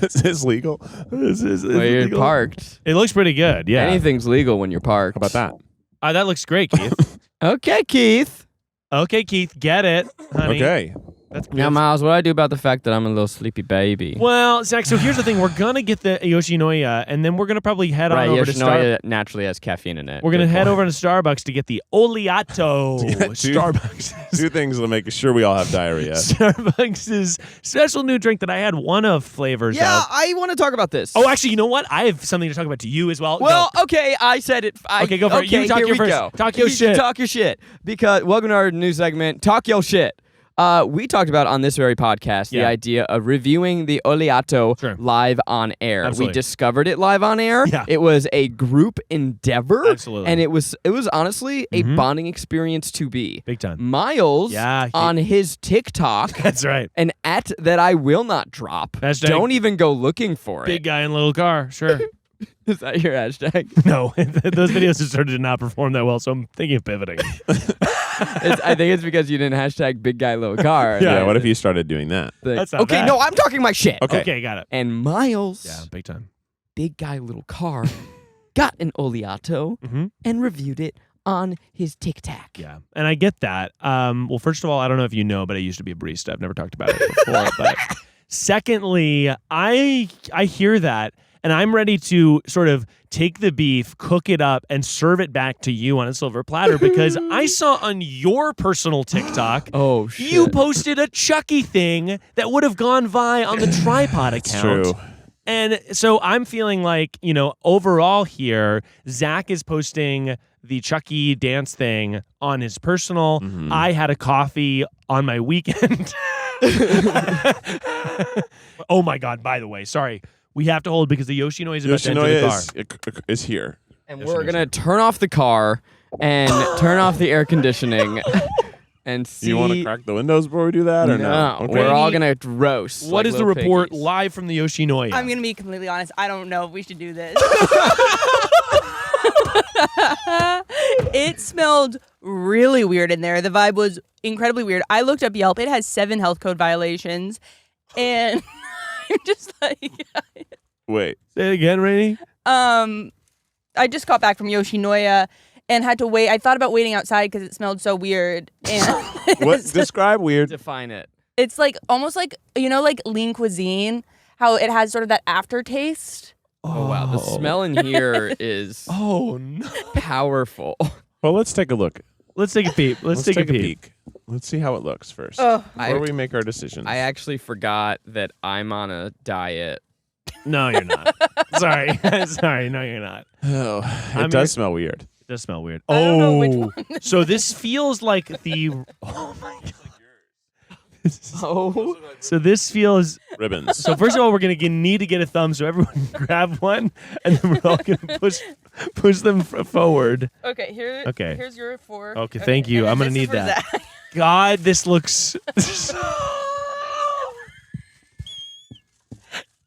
Is this legal?
This is
Well, you're
illegal.
parked.
It looks pretty good, yeah.
Anything's legal when you're parked.
How about that?
That looks great, Keith.
Okay, Keith.
Okay, Keith, get it, honey.
Okay.
That's good.
Now, Miles, what do I do about the fact that I'm a little sleepy baby?
Well, Zach, so here's the thing. We're going to get the Yoshinoya, and then we're going to probably head
Right,
on over to
Yoshinoya naturally has caffeine in it.
We're going to
Good
head
point.
over to Starbucks to get the Oleato.
Yeah, two-
Starbucks.
Two things to make sure we all have diarrhea.
Starbucks' special new drink that I had one of flavors
Yeah,
of.
I want to talk about this.
Oh, actually, you know what? I have something to talk about to you as well.
Well, okay, I said it.
Okay, go for it. You talk
here
your
we
first.
go.
Talk your
You
shit.
Talk your shit. Because welcome to our new segment, Talk Your Shit. We talked about on this very podcast the
Yeah.
idea of reviewing the Oleato
Sure.
live on air.
Absolutely.
We discovered it live on air.
Yeah.
It was a group endeavor.
Absolutely.
And it was honestly a bonding experience to be.
Big time.
Miles
Yeah,
on his TikTok,
That's right.
an @ that I will not drop.
Hashtag
Don't even go looking for
Big
it.
guy in little car. Sure.
Is that your hashtag?
No, those videos have started to not perform that well, so I'm thinking of pivoting.
I think it's because you didn't hashtag big guy little car.
Yeah, what if you started doing that?
That's not
okay,
bad.
no, I'm talking my shit.
Okay.
Okay, got it.
And Miles,
Yeah, big time.
big guy little car, got an Oleato
Mhm.
and reviewed it on his TikTok.
Yeah, and I get that. Well, first of all, I don't know if you know, but I used to be a barista. I've never talked about it before. But secondly, I hear that, and I'm ready to sort of take the beef, cook it up, and serve it back to you on a silver platter because I saw on your personal TikTok.
Oh, shit.
You posted a Chucky thing that would have gone by on the TryPod
It's
account.
true.
And so I'm feeling like, overall here, Zach is posting the Chucky dance thing on his personal.
Mhm.
I had a coffee on my weekend. Oh my God, by the way, sorry. We have to hold because the Yoshinoya is about to enter the car.
Yoshinoya is here.
And
Yes,
we're
it is.
going to turn off the car and turn off the air conditioning and see.
You want to crack the windows before we do that, or no? Okay.
We're all going to roast.
What
like
is the
little
report
piggies.
live from the Yoshinoya?
I'm gonna be completely honest. I don't know if we should do this. It smelled really weird in there. The vibe was incredibly weird. I looked up Yelp. It has 7 health code violations, and I'm just like,
Wait.
Say it again, Rainie.
I just got back from Yoshinoya and had to wait. I thought about waiting outside because it smelled so weird. And
What? Describe weird.
Define it.
it's like almost like like lean cuisine, how it has sort of that aftertaste.
Oh, wow. The smell in here is
Oh, no.
powerful.
Well, let's take a look.
Let's take a peep. Let's take a peek.
Let's see how it looks first.
Oh.
Before we make our decisions.
I actually forgot that I'm on a diet.
No, you're not. Sorry. Sorry. No, you're not.
Oh,
I
it does
mean-
smell weird.
It does smell weird.
I don't know which one
So this feels like the. Oh my God.
Oh.
So this feels.
Ribbons.
So first of all, we're gonna need to get a thumb. So everyone grab one, and then we're all gonna push them forward.
Okay, here.
Okay.
Here's your 4.
Okay, thank you.
and
I'm
then
gonna
this is
need
for
that.
Zach.
God, this looks.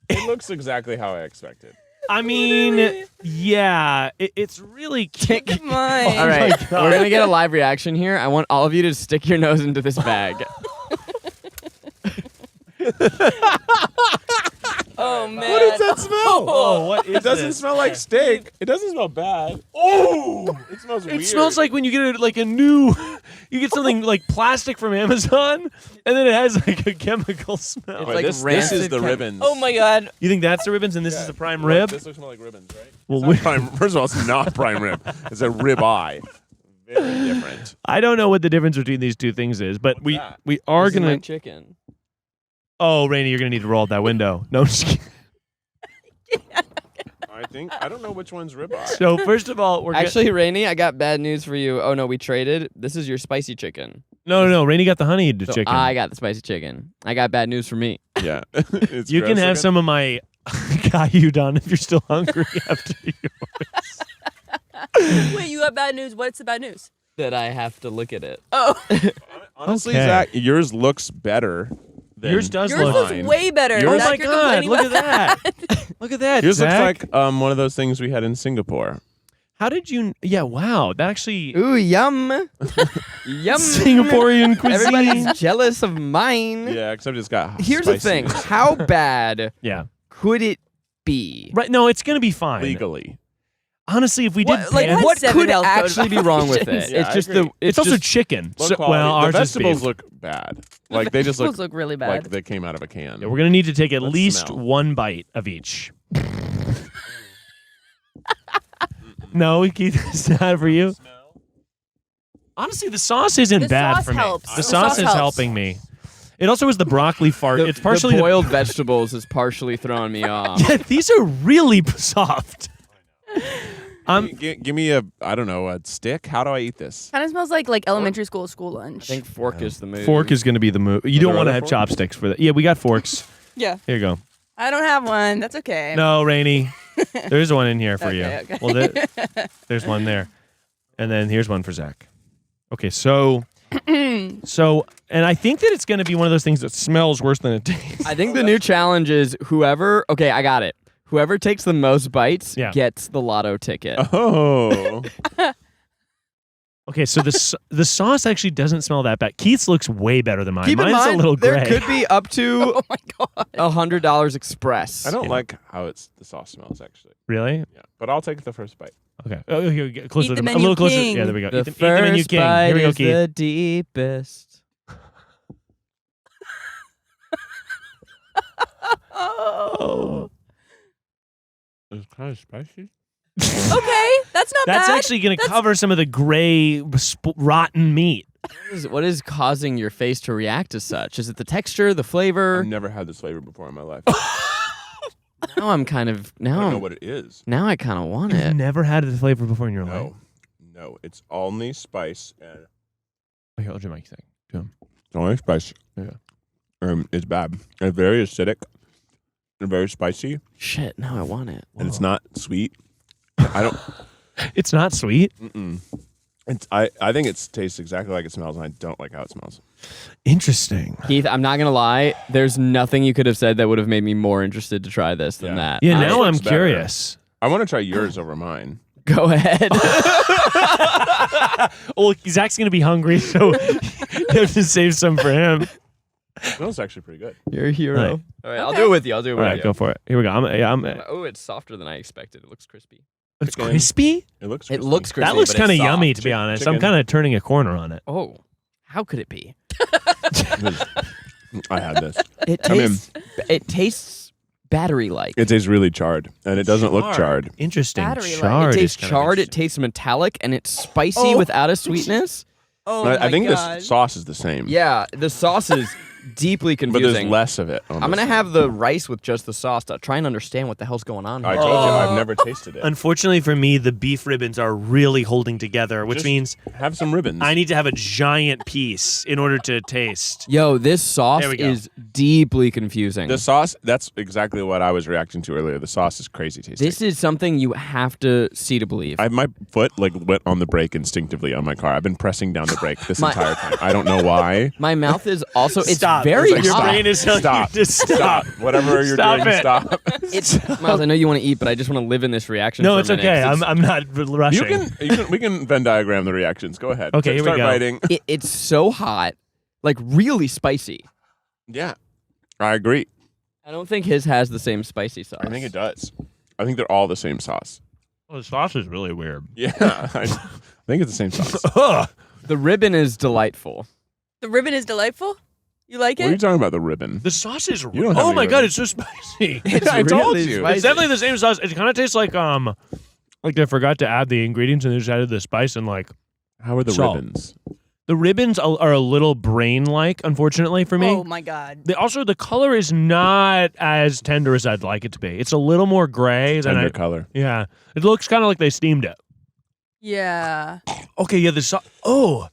It looks exactly how I expected.
I mean, yeah, it's really cute.
Come on.
All right,
my God.
we're going to get a live reaction here. I want all of you to stick your nose into this bag.
Oh man.
What does that smell?
Oh, what is
It doesn't
this?
smell like steak. It doesn't smell bad. Oh, it smells weird.
It smells like when you get a new, you get something like plastic from Amazon, and then it has like a chemical smell.
It's
Wait,
like
this is
rancid
the
chem-
ribbons.
Oh my god.
You think that's the ribbons and this is the prime
Look,
rib?
This looks more like ribbons, right?
Well,
It's not prime, first of all, it's not prime rib. It's a rib eye. Very different.
I don't know what the difference between these two things is, but we
that?
are
This is my
gonna.
chicken.
Oh, Rainie, you're gonna need to roll out that window. No, I'm just kidding.
I don't know which one's rib eye.
So first of all, we're
Actually, Rainie, I got bad news for you. Oh no, we traded. This is your spicy chicken.
no. Rainie got the honeyed
So
chicken.
I got the spicy chicken. I got bad news for me.
Yeah. It's
You can
gross
have
looking.
some of my Caillou if you're still hungry after yours.
Wait, you got bad news. What's the bad news?
That I have to look at it.
Oh,
Honestly,
Okay.
Zach, yours looks better. Than
Yours does
yours
look.
looks
mine.
way better.
Yours-
Oh
Zach,
my
you're
God!
complaining
Look at
about
that! Look at that.
Yours
Zach.
looks like one of those things we had in Singapore.
How did you? Yeah, wow. That actually
Ooh, yum. Yum.
Singaporean cuisine.
Everybody's jealous of mine.
Yeah, except it's got
Here's the
spicy
thing. How bad
Yeah.
could it be?
Right. No, it's gonna be fine.
legally.
Honestly, if we did,
What, like,
It has
what
7
could
health code
actually be wrong with
violations.
it?
Yeah,
it's
I
just
agree.
the.
it's also
just,
chicken.
Low
So,
quality.
well, ours
the
is
vegetables
beef.
look bad. Like they just
Vegetables
look
look really bad.
like they came out of a can.
Yeah, we're gonna need to take at
Let's
least
smell.
one bite of each. No, Keith, it's not for you. Honestly, the sauce isn't
The
bad
sauce
for me.
helps.
The
The
sauce
sauce
is
helps.
helping me. It also was the broccoli fart.
the,
It's partially
the boiled vegetables is partially throwing me off.
Yeah, these are really soft.
Give me a stick. How do I eat this?
Kind of smells like elementary school lunch.
I think fork is the move.
Fork is going to be the move. You don't
there
want to
other
have
forks?
chopsticks for that. Yeah, we got forks.
Yeah.
Here you go.
I don't have one. That's okay.
No, Rainey. There's one in here for
Okay,
you.
okay.
Well, there's one there. And then here's one for Zach. Okay, so, and I think that it's going to be one of those things that smells worse than it tastes.
I think the new challenge is whoever. Okay, I got it. Whoever takes the most bites
Yeah.
gets the lotto ticket.
Oh,
Okay, so the sauce actually doesn't smell that bad. Keith's looks way better than mine.
Keep in
Mine's
mind,
a little
there
gray.
could be up to
Oh my god.
$100 express.
I don't
Yeah.
like how the sauce smells actually.
Really?
Yeah, but I'll take the first bite.
Okay. Oh, here, get closer
Eat
to
the
a
menu
little closer.
king.
Yeah, there we go.
The
Eat the menu
first
king.
bite
Here we go,
is
Keith.
the deepest.
Oh.
It's kind of spicy.
Okay, that's not
That's
bad.
actually going to cover some of the gray, rotten meat.
What is causing your face to react as such? Is it the texture, the flavor?
I've never had this flavor before in my life.
Now I'm kind of
I don't know
now.
what it is.
Now I kind of want
You've
it.
never had this flavor before in your life.
No, it's only spice and
Oh, here, I'll do my thing. To him.
it's only spice.
Yeah.
It's bad. It's very acidic and very spicy,
Shit, now I want it.
and it's not sweet. I don't.
It's not sweet.
Mm-mm. I think it tastes exactly like it smells, and I don't like how it smells.
Interesting.
Keith, I'm not gonna lie. There's nothing you could have said that would have made me more interested to try this than
Yeah.
that.
Yeah,
Ours
now I'm
looks better.
curious.
I want to try yours over mine.
Go ahead.
Well, Zach's going to be hungry, so you have to save some for him.
It smells actually pretty good.
You're a hero.
Right.
All right, I'll do it with you. I'll do it
All
with
right,
you.
go for it. Here we go.
Oh, it's softer than I expected. It looks crispy.
It's
Chicken.
crispy?
It looks.
It
crispy.
looks crispy.
That looks
but
kind of
it's soft.
yummy, to be honest. I'm
chicken.
kind of turning a corner on it.
Oh, how could it be?
I had this.
It
I mean-
tastes. It tastes battery-like.
It tastes really charred, and it doesn't look charred.
Interesting.
Battery-like.
Charred
It
is
tastes
kind of
charred. It
interesting.
tastes metallic, and it's spicy
Oh.
without a sweetness.
Oh
I
my
think
god.
the sauce is the same.
Yeah, the sauce is deeply
but
confusing.
there's less of it.
I'm gonna have the rice with just the sauce to try and understand what the hell's going on
I
here.
told you I've never tasted it.
Unfortunately for me, the beef ribbons are really holding together, which
Just
means
Have some ribbons.
I need to have a giant piece in order to taste.
Yo, this sauce
There we go.
is deeply confusing.
The sauce, that's exactly what I was reacting to earlier. The sauce is crazy tasting.
This is something you have to see to believe.
My foot went on the brake instinctively on my car. I've been pressing down the brake this
My-
entire time. I don't know why.
My mouth is also it's
Stop.
very
It's like your
hot.
brain is telling
Stop.
you to stop.
Whatever you're
Stop
doing,
it.
stop.
It's Miles, I know you want to eat, but I just want to live in this reaction.
No,
for
it's
a minute,
okay.
'cause
I'm not rushing.
We can Venn diagram the reactions. Go ahead.
Okay, here we
Start
go.
biting.
it's so hot, like really spicy.
Yeah, I agree.
I don't think his has the same spicy sauce.
I think it does. I think they're all the same sauce.
Well, the sauce is really weird.
Yeah, I think it's the same sauce.
Ugh.
The ribbon is delightful.
The ribbon is delightful. You like
What are you
it?
talking about? The ribbon?
The sauce is.
You don't have
Oh
any
my god,
ribbon.
it's so spicy.
I told
really
you.
spicy.
It's definitely the same sauce. It kind of tastes like they forgot to add the ingredients and they just added the spice and like
How are the
Salt.
ribbons?
the ribbons are a little brain-like, unfortunately for me.
Oh my god.
The color is not as tender as I'd like it to be. It's a little more gray than
Tender color.
Yeah, it looks kind of like they steamed it.
Yeah.
Okay, yeah, the sauce. Oh,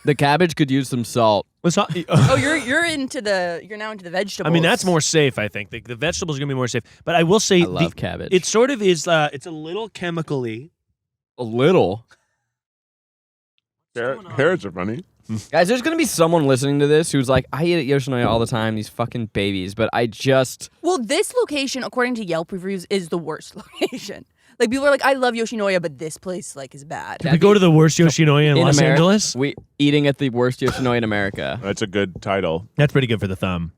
The cabbage could use some salt.
the sauce.
Oh, you're now into the vegetables.
I mean, that's more safe. I think the vegetables are gonna be more safe. But I will say,
I love cabbage.
it sort of is. It's a little chemically.
a little.
Carrots are funny.
Guys, there's going to be someone listening to this who's like, I eat at Yoshinoya all the time, these fucking babies, but I just...
Well, this location, according to Yelp reviews, is the worst location. Like people are like, I love Yoshinoya, but this place like is bad.
Did we go to the worst Yoshinoya in Los
America,
Angeles?
We eating at the worst Yoshinoya in America.
That's a good title.
That's pretty good for the thumb.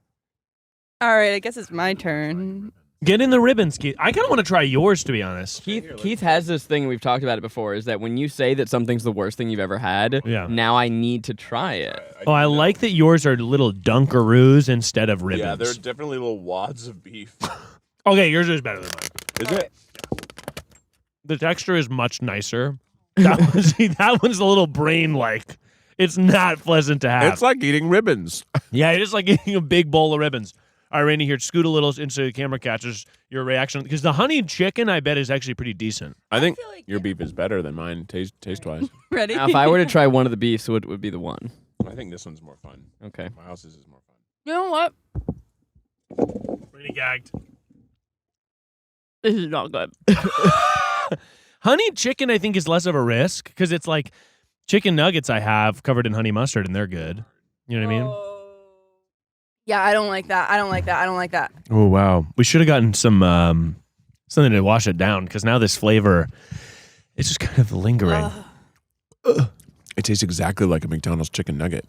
All right, I guess it's my turn.
Get in the ribbons, Keith. I kind of want to try yours, to be honest.
Keith has this thing, we've talked about it before, is that when you say that something's the worst thing you've ever had,
Yeah.
now I need to try it.
Oh, I like that yours are little Dunkaroos instead of ribbons.
Yeah, they're definitely little wads of beef.
Okay, yours is better than mine.
Is it?
The texture is much nicer. That one's a little brain-like. It's not pleasant to have.
It's like eating ribbons.
Yeah, it is like eating a big bowl of ribbons. All right, Rainie, here, scoot a little into the camera catches your reaction. Because the honeyed chicken, I bet, is actually pretty decent.
I think
feel like-
your beef is better than mine, taste-wise.
Ready?
Now, if I were to try one of the beefs, what would be the one?
I think this one's more fun.
Okay.
My house's is more fun.
You know what?
Rainie gagged.
This is not good.
Honeyed chicken, I think, is less of a risk because it's like chicken nuggets I have covered in honey mustard, and they're good. You know what I mean?
Yeah, I don't like that. I don't like that.
Oh wow, we should have gotten some something to wash it down because now this flavor, it's just kind of lingering.
It tastes exactly like a McDonald's chicken nugget.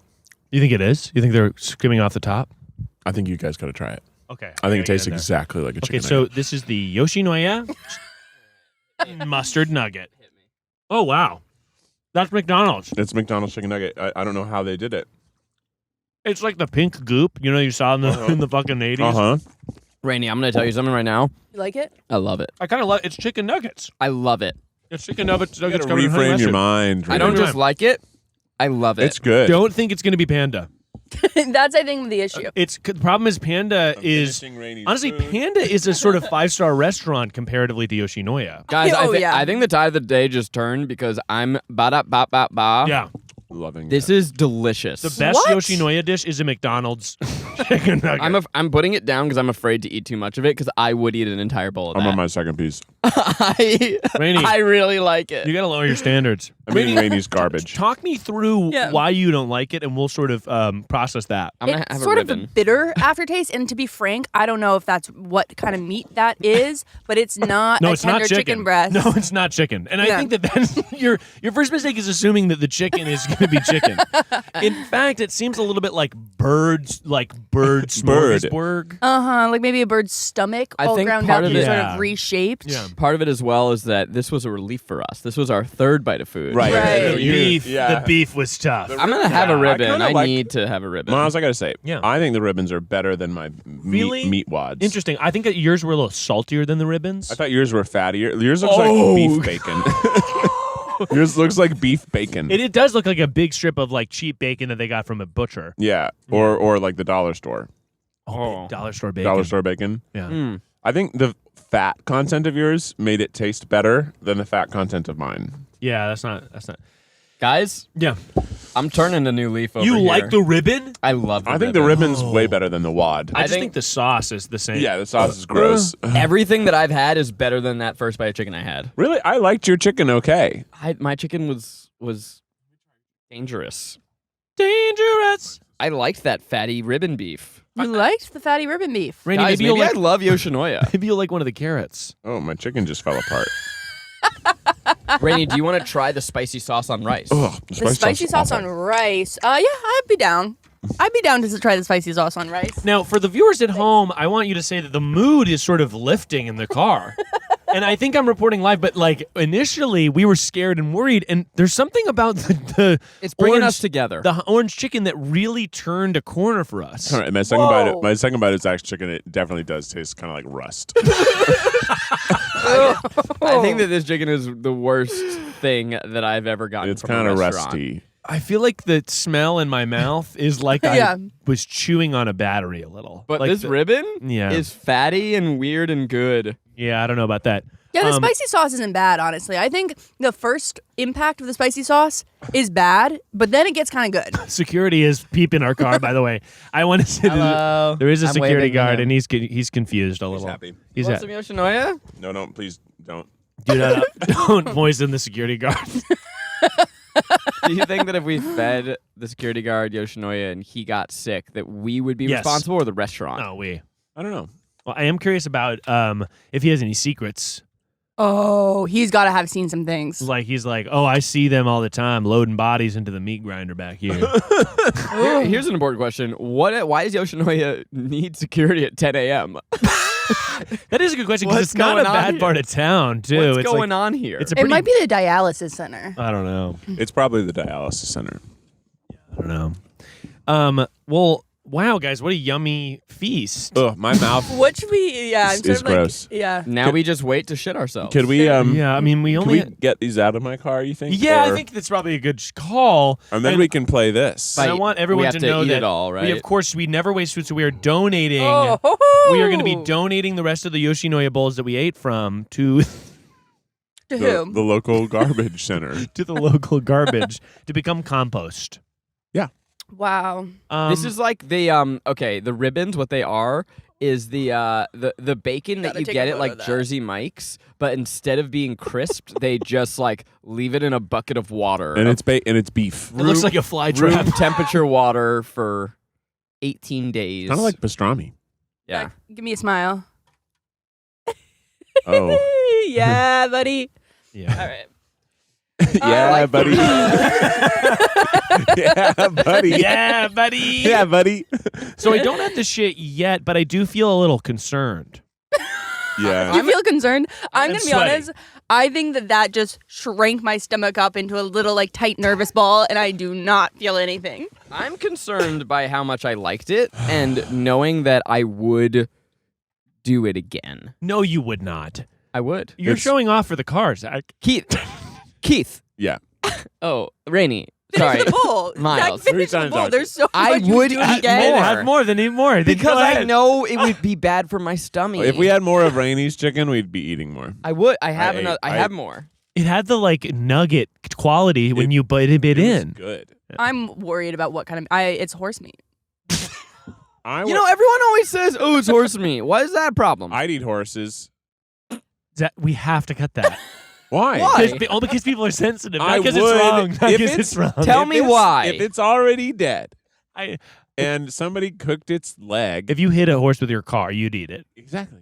You think it is? You think they're skimming off the top?
I think you guys got to try it.
Okay,
I think it tastes exactly like a
Okay,
chicken
so
nugget.
this is the Yoshinoya mustard nugget. Oh wow, that's McDonald's.
It's McDonald's chicken nugget. I don't know how they did it.
It's like the pink goop, you know, you saw in the fucking 80s.
Uh-huh.
Rainey, I'm going to tell you something right now.
You like it?
I love it.
I kind of love it's chicken nuggets.
I love it.
It's chicken nuggets
You got to
covered in honey
reframe your
mustard.
mind.
I don't
Rainie.
just like it. I love it.
It's good.
Don't think it's going to be Panda.
That's I think the issue.
The problem is Panda is honestly Panda is a sort of 5-star restaurant comparatively to Yoshinoya.
Guys,
Oh, yeah.
I think the tide of the day just turned because I'm ba-da-ba-ba-ba.
Yeah,
Loving
This
it.
is delicious.
the best
What?
Yoshinoya dish is a McDonald's chicken nugget.
I'm putting it down because I'm afraid to eat too much of it because I would eat an entire bowl of
I'm
that.
on my second piece.
Rainey,
I really like it.
you got to lower your standards.
I'm eating Rainie's garbage.
Talk me through
Yeah.
why you don't like it, and we'll sort of process that.
I'm going to
It's
have a
sort of
ribbon.
a bitter aftertaste, and to be frank, I don't know if that's what kind of meat that is, but it's not
No,
a
it's
tender
not chicken.
breast.
No, it's not chicken. And I
Yeah.
think that's your first mistake is assuming that the chicken is going to be chicken. In fact, it seems a little bit like bird smorgasbord.
Like maybe a bird's stomach,
I
all
think
ground
part
up
of
and
it-
sort
Yeah.
of reshaped.
Yeah.
Part of it as well is that this was a relief for us. This was our third bite of food.
Right.
Right.
The beef was tough.
I'm going to have a
Yeah, I
ribbon.
kinda
I
like-
need to have a ribbon.
Miles, I gotta say,
Yeah.
I think the ribbons are better than my
Really?
meat wads.
Interesting. I think that yours were a little saltier than the ribbons.
I thought yours were fattier. Yours looks
Oh.
like beef bacon. Yours looks like beef bacon.
It does look like a big strip of like cheap bacon that they got from a butcher.
Yeah, or like the dollar store.
Oh, big dollar store bacon.
Dollar store bacon.
Yeah.
Mm.
I think the fat content of yours made it taste better than the fat content of mine.
Yeah, that's not.
Guys,
Yeah.
I'm turning a new leaf over
You
here.
like the ribbon?
I love the
I think the
ribbon.
ribbon's way better than the wad.
I just
think-
think the sauce is the same.
Yeah, the sauce is gross.
Everything that I've had is better than that first bite of chicken I had.
Really, I liked your chicken okay.
My chicken was dangerous.
Dangerous.
I liked that fatty ribbon beef.
You liked the fatty ribbon beef.
Rainey,
Guys,
maybe you'll
maybe I
like.
love Yoshinoya.
Maybe you'll like one of the carrots.
Oh, my chicken just fell apart.
Rainey, do you want to try the spicy sauce on rice?
Ugh,
The spicy sauce on rice. Yeah, I'd be down. I'd be down to try the spicy sauce on rice.
Now, for the viewers at home, I want you to say that the mood is sort of lifting in the car. And I think I'm reporting live, but like initially we were scared and worried, and there's something about the
It's bringing
orange,
us together.
the orange chicken that really turned a corner for us.
All right, my second bite is actually chicken. It definitely does taste kind of like rust.
I think that this chicken is the worst thing that I've ever gotten.
It's
from a
kind of
restaurant.
rusty.
I feel like the smell in my mouth is like
Yeah.
I was chewing on a battery a little.
But
like
this ribbon
Yeah.
is fatty and weird and good.
Yeah, I don't know about that.
Yeah, the spicy sauce isn't bad, honestly. I think the first impact of the spicy sauce is bad, but then it gets kind of good.
Security is peeping our car, by the way. I want to say
Hello.
there is a
I'm
security
waving to
guard,
him.
and he's confused a little.
happy.
He's
Want some yoshinoya?
No, please don't.
Do not don't poison the security guard.
Do you think that if we fed the security guard yoshinoya and he got sick, that we would be
Yes.
responsible or the restaurant?
No,
I don't know.
Well, I am curious about if he has any secrets.
Oh, he's got to have seen some things.
Like he's like, oh, I see them all the time loading bodies into the meat grinder back here.
Here's an important question. Why does Yoshinoya need security at 10 a.m.?
That is a good question because
What's
it's not a
going on
bad
here?
part of town, too.
What's
it's
going
like,
on here?
It's a
It
pretty,
might be the dialysis center.
I don't know.
It's probably the dialysis center.
I don't know. Well, wow, guys, what a yummy feast.
Ugh, my mouth.
What should we? Yeah, I'm
It's
sort of like,
gross.
yeah.
Now we just wait to shit ourselves.
Could we
Yeah, I mean, we
can
only.
we get these out of my car, you think?
Yeah, I
Or-
think that's probably a good call.
And then we can play this.
And I want everyone
we have
to
to
know
eat
that
it all, right?
we, of course, we never waste food, so we are donating.
Oh,
We are going to be donating the rest of the Yoshinoya bowls that we ate from to
to
the
whom?
local garbage center.
to the local garbage to become compost.
Wow.
This is like the the ribbons. What they are is the bacon that
Gotta
you
take
get
a
at
photo
like
of that.
Jersey Mike's, but instead of being crisped, they just like leave it in a bucket of water.
And it's beef.
It looks like a fly
room
trap.
temperature water for 18 days.
Kind of like pastrami.
yeah.
Give me a smile.
Oh.
Yeah, buddy.
Yeah.
All right.
Yeah,
like
buddy. Yeah, buddy.
Yeah, buddy.
Yeah, buddy.
So I don't have the shit yet, but I do feel a little concerned.
Yeah.
Do you feel concerned? I'm going to be
sweating.
honest. I think that just shrank my stomach up into a little like tight nervous ball, and I do not feel anything.
I'm concerned by how much I liked it and knowing that I would do it again.
No, you would not.
I would.
You're
It's-
showing off for the cars, Zach.
Keith.
Yeah.
Oh, Rainie. Sorry.
Finish the bowl.
Miles.
Zach, finish
3
the
times
bowl.
out.
There's so
I
much. You
would
do it
eat
again.
more.
Have more than eat more. Then
Because
go
I
ahead.
know it would be bad for my stomach.
If we had more of Rainie's chicken, we'd be eating more.
I would. I have
I-
another. I
I-
have more.
It had the like nugget quality when
It-
you bit it
It was
in.
good.
I'm worried about what kind of. It's horse meat.
You know, everyone always says, "Oh, it's horse meat." Why is that a problem?
I'd eat horses.
Zach, we have to cut that.
Why?
Why?
All because people are sensitive.
I
Not because it's
would
wrong. Not
if
because
it's-
it's wrong.
Tell
If
me
it's-
why.
If it's already dead
I,
and somebody cooked its leg.
if you hit a horse with your car, you'd eat it.
Exactly.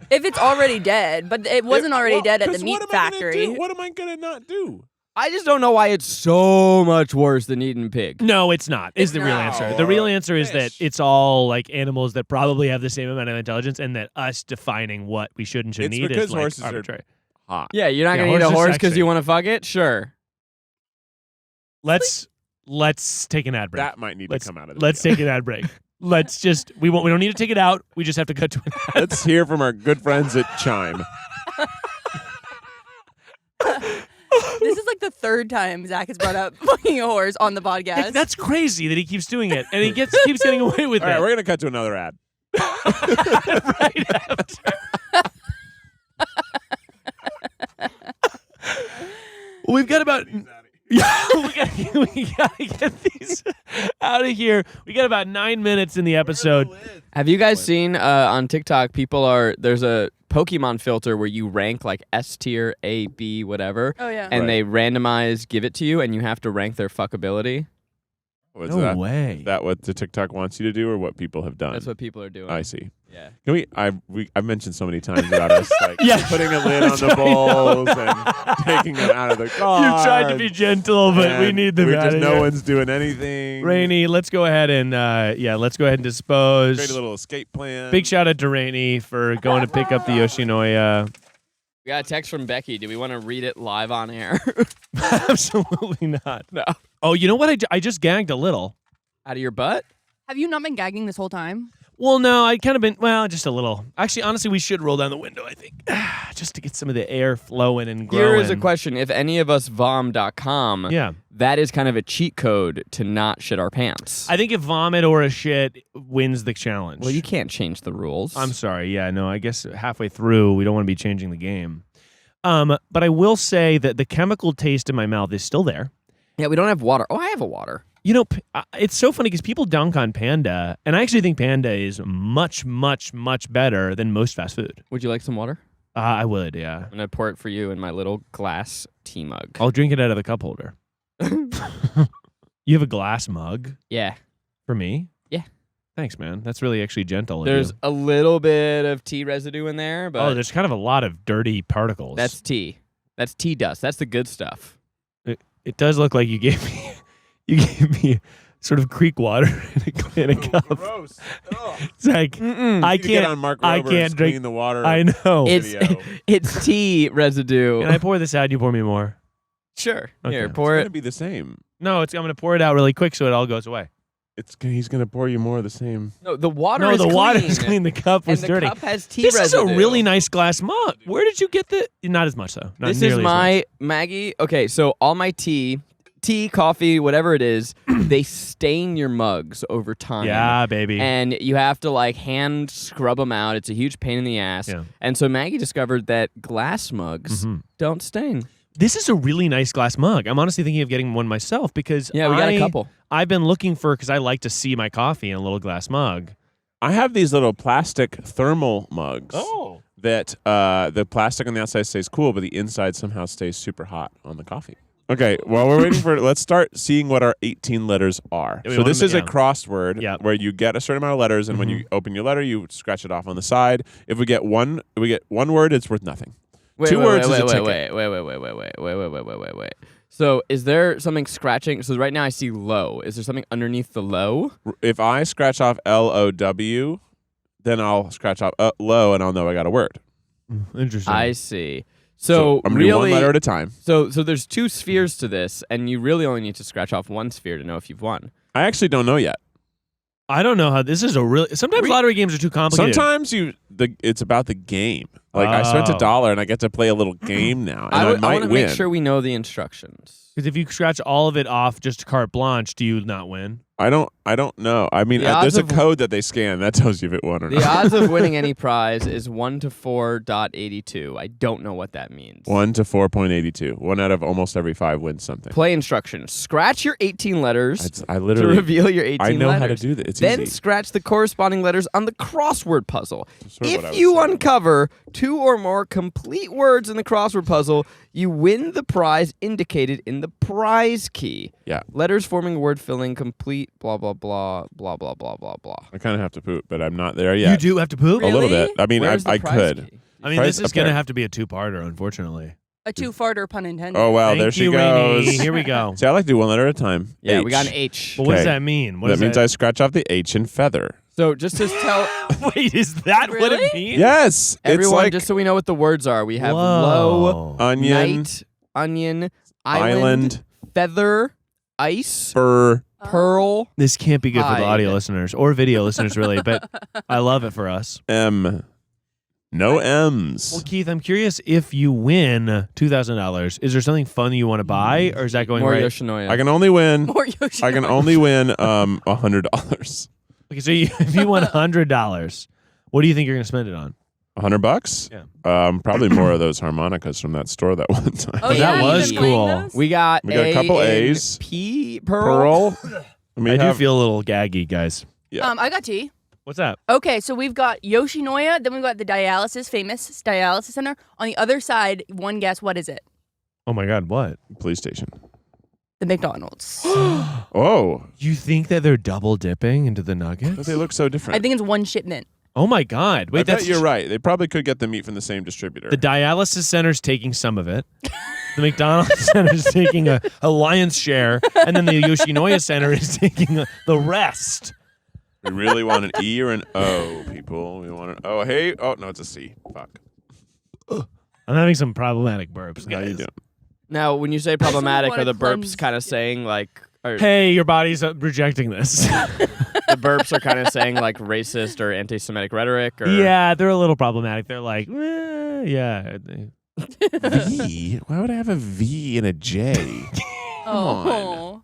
If it's already dead, but it wasn't already
Well,
dead at the
'cause
meat
what am I gonna
factory.
do? What am I going to not do?
I just don't know why it's so much worse than eating pig.
No, it's not. Is
It's
the real
not.
answer. The real answer is that
Fish.
it's all like animals that probably have the same amount of intelligence, and that us defining what we should and shouldn't
It's
eat
because
is like
horses are-
arbitrary.
Hot.
Yeah, you're not
Yeah,
gonna eat a
horse is
horse because
sexy.
you want to fuck it. Sure.
Let's take an ad break.
That might need
Let's-
to come out of the
Let's
video.
take an ad break. Let's just we don't need to take it out. We just have to cut to an ad.
Let's hear from our good friends at Chime.
This is like the third time Zach has brought up fucking a horse on the podcast.
That's crazy that he keeps doing it, and he keeps getting away with
All right,
it.
we're going to cut to another ad.
Right after. Well, we've got about yeah, we gotta get these out of here. We got about 9 minutes in the episode.
Have you guys seen on TikTok? There's a Pokemon filter where you rank like S tier, A, B, whatever,
Oh yeah.
and
Right.
they randomize, give it to you, and you have to rank their fuckability.
What's
No
that?
way.
That what the TikTok wants you to do or what people have done?
That's what people are doing.
I see.
Yeah.
Can I've mentioned so many times about us like
Yeah.
putting a lid on the bowls and taking them out of the car.
You tried to be gentle, but we
and
need them
we're
out
just
of
no
here.
one's doing anything.
Rainie, let's go ahead and let's go ahead and dispose.
Create a little escape plan.
Big shout out to Rainie for going to pick up the Yoshinoya.
We got a text from Becky. Do we want to read it live on air?
Absolutely not.
No.
Oh, you know what? I just gagged a little.
Out of your butt?
Have you not been gagging this whole time?
Well, no, I kind of been, just a little. Actually, honestly, we should roll down the window, I think, just to get some of the air flowing and growing.
Here is a question. If any of us vom.com,
Yeah.
that is kind of a cheat code to not shit our pants.
I think if vomit or a shit wins the challenge.
Well, you can't change the rules.
I'm sorry. Yeah, no, I guess halfway through, we don't want to be changing the game. But I will say that the chemical taste in my mouth is still there.
Yeah, we don't have water. Oh, I have a water.
You know, it's so funny because people dunk on Panda, and I actually think Panda is much, much, much better than most fast food.
Would you like some water?
I would, yeah.
I'm going to pour it for you in my little glass tea mug.
I'll drink it out of the cup holder. You have a glass mug
Yeah.
for me?
Yeah.
Thanks, man. That's really actually gentle of
There's
you.
a little bit of tea residue in there, but
There's kind of a lot of dirty particles.
that's tea. That's tea dust. That's the good stuff.
It does look like you gave me sort of creek water in a cup.
Gross.
It's like I
You get on
can't.
Mark
I
Rober
can't
and
drink.
screen the water.
I know.
Video.
It's tea residue.
Can I pour this out? You pour me more.
Sure.
Okay.
Here,
It's
pour
It's
it.
gonna be the same.
No, I'm gonna pour it out really quick so it all goes away.
He's gonna pour you more of the same.
No, the water
No,
is
the
clean.
water is clean. The cup was
and the
dirty.
cup has tea
This
residue.
is a really nice glass mug. Where did you get the? Not as much though. Not
This is
nearly as
my
much.
Maggie. Okay, so all my tea, coffee, whatever it is, they stain your mugs over time.
Yeah, baby.
And you have to like hand scrub them out. It's a huge pain in the ass.
Yeah.
And so Maggie discovered that glass mugs
Mhm.
don't stain.
This is a really nice glass mug. I'm honestly thinking of getting one myself because
Yeah, we got a couple.
I've been looking for because I like to see my coffee in a little glass mug.
I have these little plastic thermal mugs.
Oh.
That the plastic on the outside stays cool, but the inside somehow stays super hot on the coffee. Okay, while we're waiting for it, let's start seeing what our 18 letters are.
Yeah, we
So
wanna
this is
yeah.
a crossword
Yeah.
where you get a certain amount of letters, and when you open your letter, you scratch it off on the side. If we get one word, it's worth nothing.
Wait,
Two
wait,
words
wait,
is a
wait,
ticket.
wait. So is there something scratching? So right now I see low. Is there something underneath the low?
If I scratch off LOW, then I'll scratch off low, and I'll know I got a word.
Interesting.
I see. So
I'm gonna do
really,
one letter at a time.
so there's two spheres to this, and you really only need to scratch off one sphere to know if you've won.
I actually don't know yet.
I don't know how this is a really. Sometimes lottery games are too complicated.
Sometimes it's about the game. Like I spent
Oh.
$1 and I get to play a little game now, and I,
I
might
want to
win.
make sure we know the instructions.
Because if you scratch all of it off just carte blanche, do you not win?
I don't know. I mean,
The
there's
odds
a
of-
code that they scan that tells you if it won or
The
not.
odds of winning any prize is 1 to 4.82. I don't know what that means.
1 to 4.82. 1 out of almost every 5 wins something.
Play instructions. Scratch your 18 letters
I
to
literally
reveal your 18
I know
letters.
how to do that. It's
Then
easy.
scratch the corresponding letters on the crossword puzzle.
Sort of what I
If
was
you
saying.
uncover 2 or more complete words in the crossword puzzle, you win the prize indicated in the prize key.
Yeah.
Letters forming a word filling complete blah blah blah blah blah blah blah blah.
I kind of have to poop, but I'm not there yet.
You do have to poop.
A little
Really?
bit. I mean,
Where's the
I
prize
could.
key?
I mean,
Prize
this is going to
apparent.
have to be a two-parter, unfortunately.
A two-farter, pun intended.
Oh wow,
Thank
there she
you,
goes.
Rainey. Here we go.
See, I like to do one letter at a time.
Yeah,
H.
we got an H.
But what does
Okay.
that mean? What
That
does
means I scratch off the H in feather.
So just to tell
Wait, is that what it
Really?
means?
Yes, it's
everyone,
like
just so we know what the words are, we have low,
Whoa.
onion,
night, onion,
island,
feather, ice,
fur.
pearl.
This can't be good for the
Hide.
audio listeners or video listeners, really, but I love it for us.
M. No M's.
Well, Keith, I'm curious if you win $2,000, is there something fun you want to buy, or is that going
More
right?
Yoshinoya.
I can only win.
More Yoshinoya.
I can only win $100.
Okay, so if you won $100, what do you think you're going to spend it on?
$100?
Yeah.
Probably more of those harmonicas from that store that one time.
Oh,
that
yeah,
was
you've been playing
cool.
those?
We got
a couple
in
A's.
P, pearl.
We
I do
have-
feel a little gaggy, guys.
Yeah.
I got T.
What's that?
Okay, so we've got Yoshinoya, then we've got the famous dialysis center. On the other side, one guess, what is it?
Oh my God, what?
police station.
The McDonald's.
Oh,
You think that they're double dipping into the
but
nuggets?
they look so different.
I think it's one shipment.
Oh my God! Wait,
I bet
that's
you're right. They probably could get the meat from the same distributor.
The dialysis center's taking some of it. The McDonald's center is taking a lion's share, and then the Yoshinoya center is taking the rest.
We really want an E or an O, people. We want an O. Hey, oh no, it's a C. Fuck.
I'm having some problematic burps,
How you
guys.
doing?
Now, when you say problematic,
wanna
are the burps
cleanse-
kind of saying like, or
Hey, your body's rejecting this.
the burps are kind of saying like racist or anti-Semitic rhetoric? Or
Yeah, they're a little problematic. They're like, yeah.
V? Why would I have a V and a J?
Oh.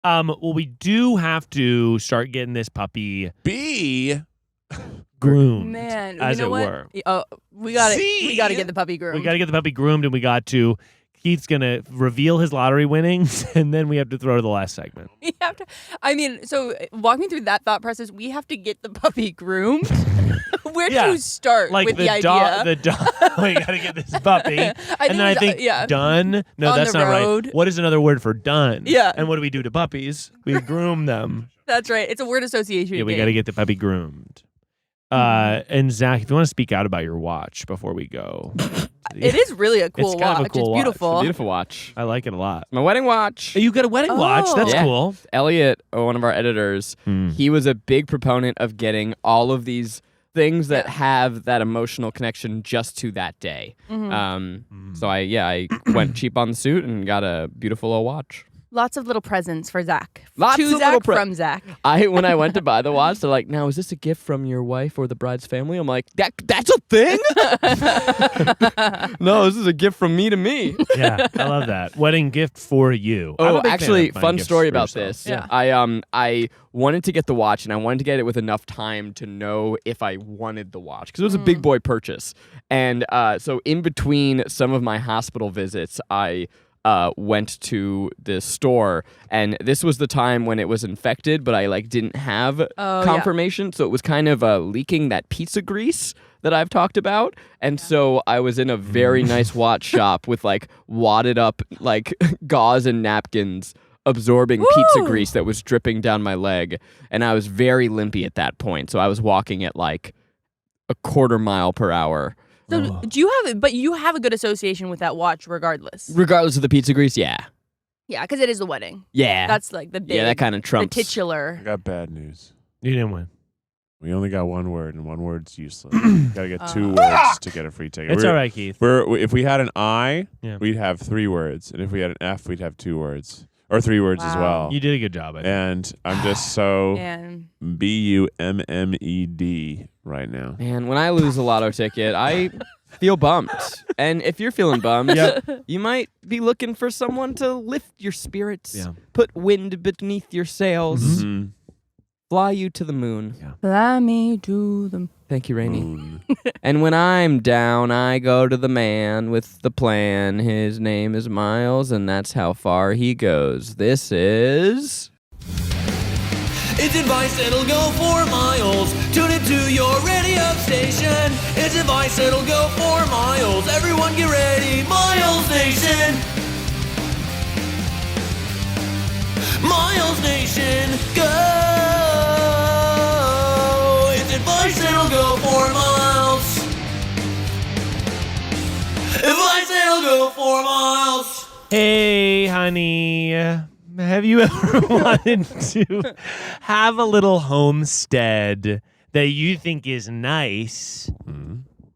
Well, we do have to start getting this puppy
B?
groomed,
Man,
as
you know
it
what?
were.
Oh, we got
See?
to get the puppy groomed.
We got to get the puppy groomed, and we got to. Keith's gonna reveal his lottery winnings, and then we have to throw to the last segment.
We have to. I mean, so walk me through that thought process. We have to get the puppy groomed. Where
Yeah,
to start
Like
with the idea?
the dog. We gotta get this puppy, and then I think
yeah.
done. No,
On
that's
the
not
road.
right. What is another word for done?
Yeah.
And what do we do to puppies? We groom them.
That's right. It's a word association.
Yeah, we
game.
got to get the puppy groomed. And Zach, if you want to speak out about your watch before we go,
It is really a cool
It's kind of a
watch.
cool
It's
watch.
beautiful.
Beautiful watch.
I like it a lot.
My wedding watch.
You got a wedding watch. That's
Yeah.
cool.
Elliot, one of our editors, he was a big proponent of getting all of these things that have that emotional connection just to that day. So I went cheap on the suit and got a beautiful old watch.
Lots of little presents for Zach.
Lots
to
of
Zach
little
from Zach.
When I went to buy the watch, they're like, "Now, is this a gift from your wife or the bride's family?" I'm like, "That's a thing." No, this is a gift from me to me.
Yeah, I love that. Wedding gift for you. I'm a
Oh,
big fan
actually,
of buying
fun
gifts
story
for
about
yourself.
this.
Yeah.
I wanted to get the watch, and I wanted to get it with enough time to know if I wanted the watch because it was a big boy purchase. And so, in between some of my hospital visits, I went to the store, and this was the time when it was infected, but I didn't have confirmation, so it was kind of leaking that pizza grease that I've talked about. And so I was in a very nice watch shop with wadded up gauze and napkins absorbing pizza grease that was dripping down my leg, and I was very limpy at that point, so I was walking at a quarter mile per hour.
So do you have? But you have a good association with that watch, regardless.
Regardless of the pizza grease, yeah.
Yeah, because it is the wedding.
Yeah.
That's the big.
Yeah, that kind of trumps.
The titular.
I got bad news.
You didn't win.
We only got one word, and one word's useless. Gotta get two words to get a free ticket.
It's all right, Keith.
If we had an I,
Yeah.
we'd have 3 words, and if we had an F, we'd have 2 words, or 3 words as well.
You did a good job. I think.
And I'm just so
And
BUMMED right now.
Man, when I lose a lotto ticket, I feel bummed. And if you're feeling bummed, you might be looking for someone to lift your spirits,
Yeah.
put wind beneath your sails,
Mhm.
fly you to the moon.
fly me to the.
Thank you, Rainie.
Moon.
And when I'm down, I go to the man with the plan. His name is Miles, and that's how far he goes. This is...
It's advice that'll go for miles. Tune it to your radio station. It's advice that'll go for miles. Everyone get ready, Miles Nation. Miles Nation, go. It's advice that'll go for miles. Advice that'll go for miles.
Hey, honey. Have you ever wanted to have a little homestead that you think is nice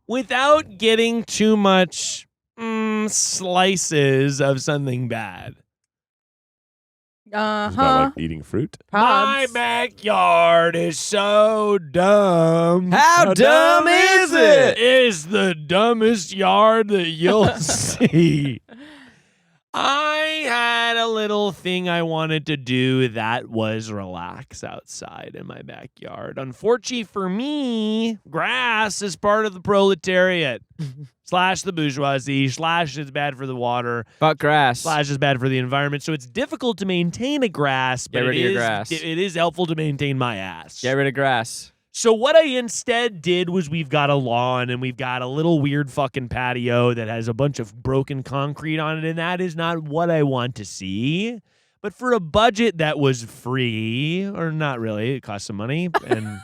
without getting too much slices of something bad?
It's about eating fruit.
My backyard is so dumb.
How dumb is it?
It's the dumbest yard that you'll see. I had a little thing I wanted to do that was relax outside in my backyard. Unfortunately for me, grass is part of the proletariat. / the bourgeoisie, / it's bad for the water,
Fuck grass.
/ is bad for the environment. So it's difficult to maintain a grass, but
Get rid of
it
your
is-
grass.
it is helpful to maintain my ass.
Get rid of grass.
So what I instead did was we've got a lawn and we've got a little weird fucking patio that has a bunch of broken concrete on it, and that is not what I want to see. But for a budget that was free, or not really, it cost some money, and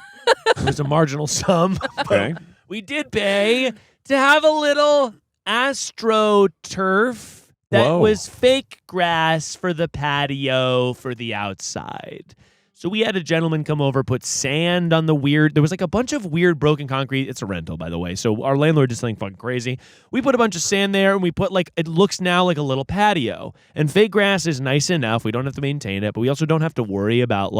It was a marginal sum.
Okay.
We did pay to have a little AstroTurf that
Whoa.
was fake grass for the patio for the outside. So we had a gentleman come over, put sand on there was like a bunch of weird broken concrete. It's a rental, by the way. So our landlord did something fucking crazy. We put a bunch of sand there and we put it looks now like a little patio. And fake grass is nice enough. We don't have to maintain it, but we also don't have to worry about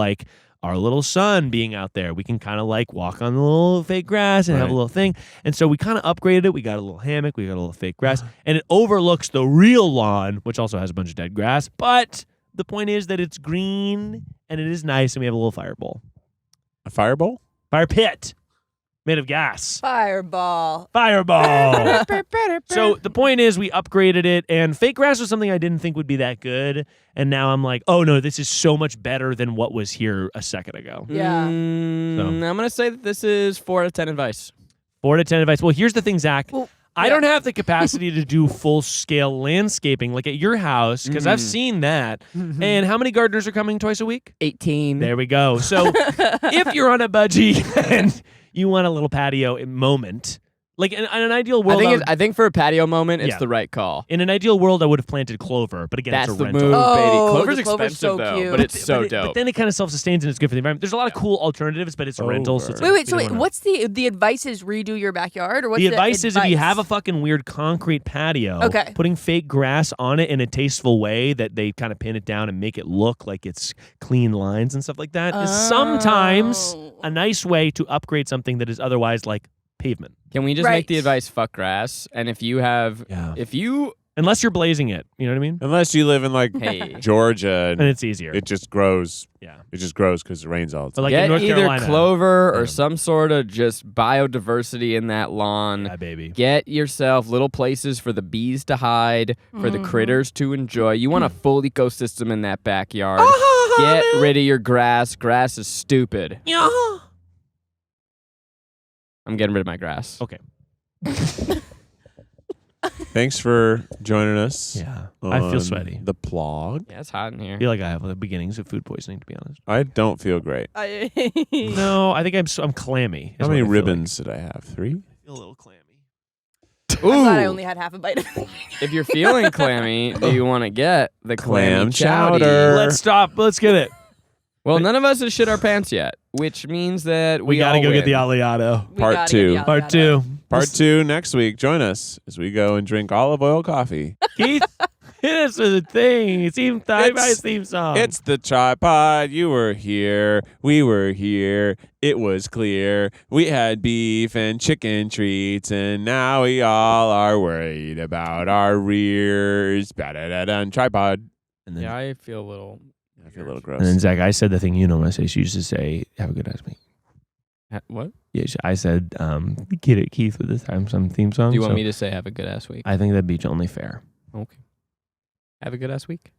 our little son being out there. We can kind of walk on the little fake grass and have a little thing. And so we kind of upgraded it. We got a little hammock. We got a little fake grass. And it overlooks the real lawn, which also has a bunch of dead grass. But the point is that it's green and it is nice, and we have a little fire bowl.
A fireball?
Fire pit made of gas.
Fireball.
Fireball. So the point is we upgraded it, and fake grass was something I didn't think would be that good. And now I'm like, oh no, this is so much better than what was here a second ago.
Yeah.
I'm going to say that this is 4 out of 10 advice.
4 out of 10 advice. Well, here's the thing, Zach.
Well,
I don't have the capacity to do full-scale landscaping like at your house because I've seen that. And how many gardeners are coming twice a week?
18.
There we go. So if you're on a budgie and you want a little patio moment, in an ideal world,
I think for a patio moment, it's
Yeah.
the right call.
in an ideal world, I would have planted clover. But again,
That's
it's a
the
rental.
move,
Oh,
baby.
the
Clover's
clover's
expensive,
so
though,
cute.
but it's so
But
dope.
then it kind of self-sustains and it's good for the environment. There's a lot of cool alternatives, but it's a rental. So it's
Wait,
we
so
don't wanna-
what's the advice is redo your backyard? Or what's
the advice is if you
advice?
have a fucking weird concrete patio,
Okay.
putting fake grass on it in a tasteful way that they kind of pin it down and make it look like it's clean lines and stuff like that is sometimes
Oh.
a nice way to upgrade something that is otherwise like pavement.
Can we just
Right.
make the advice fuck grass? And if you have,
Yeah.
if you,
Unless you're blazing it, you know what I mean?
Unless you live in
hey,
Georgia
And it's easier.
it just grows.
Yeah.
It just grows because it rains all the
But
time.
in
get
North
either
Carolina,
clover or
Yeah.
some sort of just biodiversity in that lawn.
yeah, baby.
Get yourself little places for the bees to hide, for the critters to enjoy. You want a full ecosystem in that backyard. Get rid of your grass. Grass is stupid. I'm getting rid of my grass.
Okay.
Thanks for joining us.
Yeah. I feel
on
sweaty.
The plug.
Yeah, it's hot in here.
I feel like I have the beginnings of food poisoning, to be honest.
I don't feel great.
No, I think I'm clammy. is
How
what
many
I feel
ribbons did I have? 3?
Like. I feel a little clammy.
I'm glad I
Ooh,
only had half a bite of it.
if you're feeling clammy, do you want to get the
Clam
clam chowder?
chowder.
Let's stop. Let's get it.
Well, none of us have shit our pants yet, which means that
We got to
all
go get the
win.
aliato.
We
Part
gotta
two.
get the
Part
avocado.
2.
Part 2 next week. Join us as we go and drink olive oil coffee.
Keith, hit us with a thing. It's even my
It's-
theme song.
It's the TryPod. You were here. We were here. It was clear. We had beef and chicken treats, and now we all are worried about our rears. Ba-da-da-dun. TryPod.
and then,
Yeah, I feel a little.
I feel a little
and then
gross.
Zach, I said the thing you know when I say she used to say, "Have a good ass week."
What?
Yeah, I said, "Get it, Keith," with this time some theme song.
Do you want
so
me to say have a good ass week?
I think that'd be only fair.
Okay. Have a good ass week.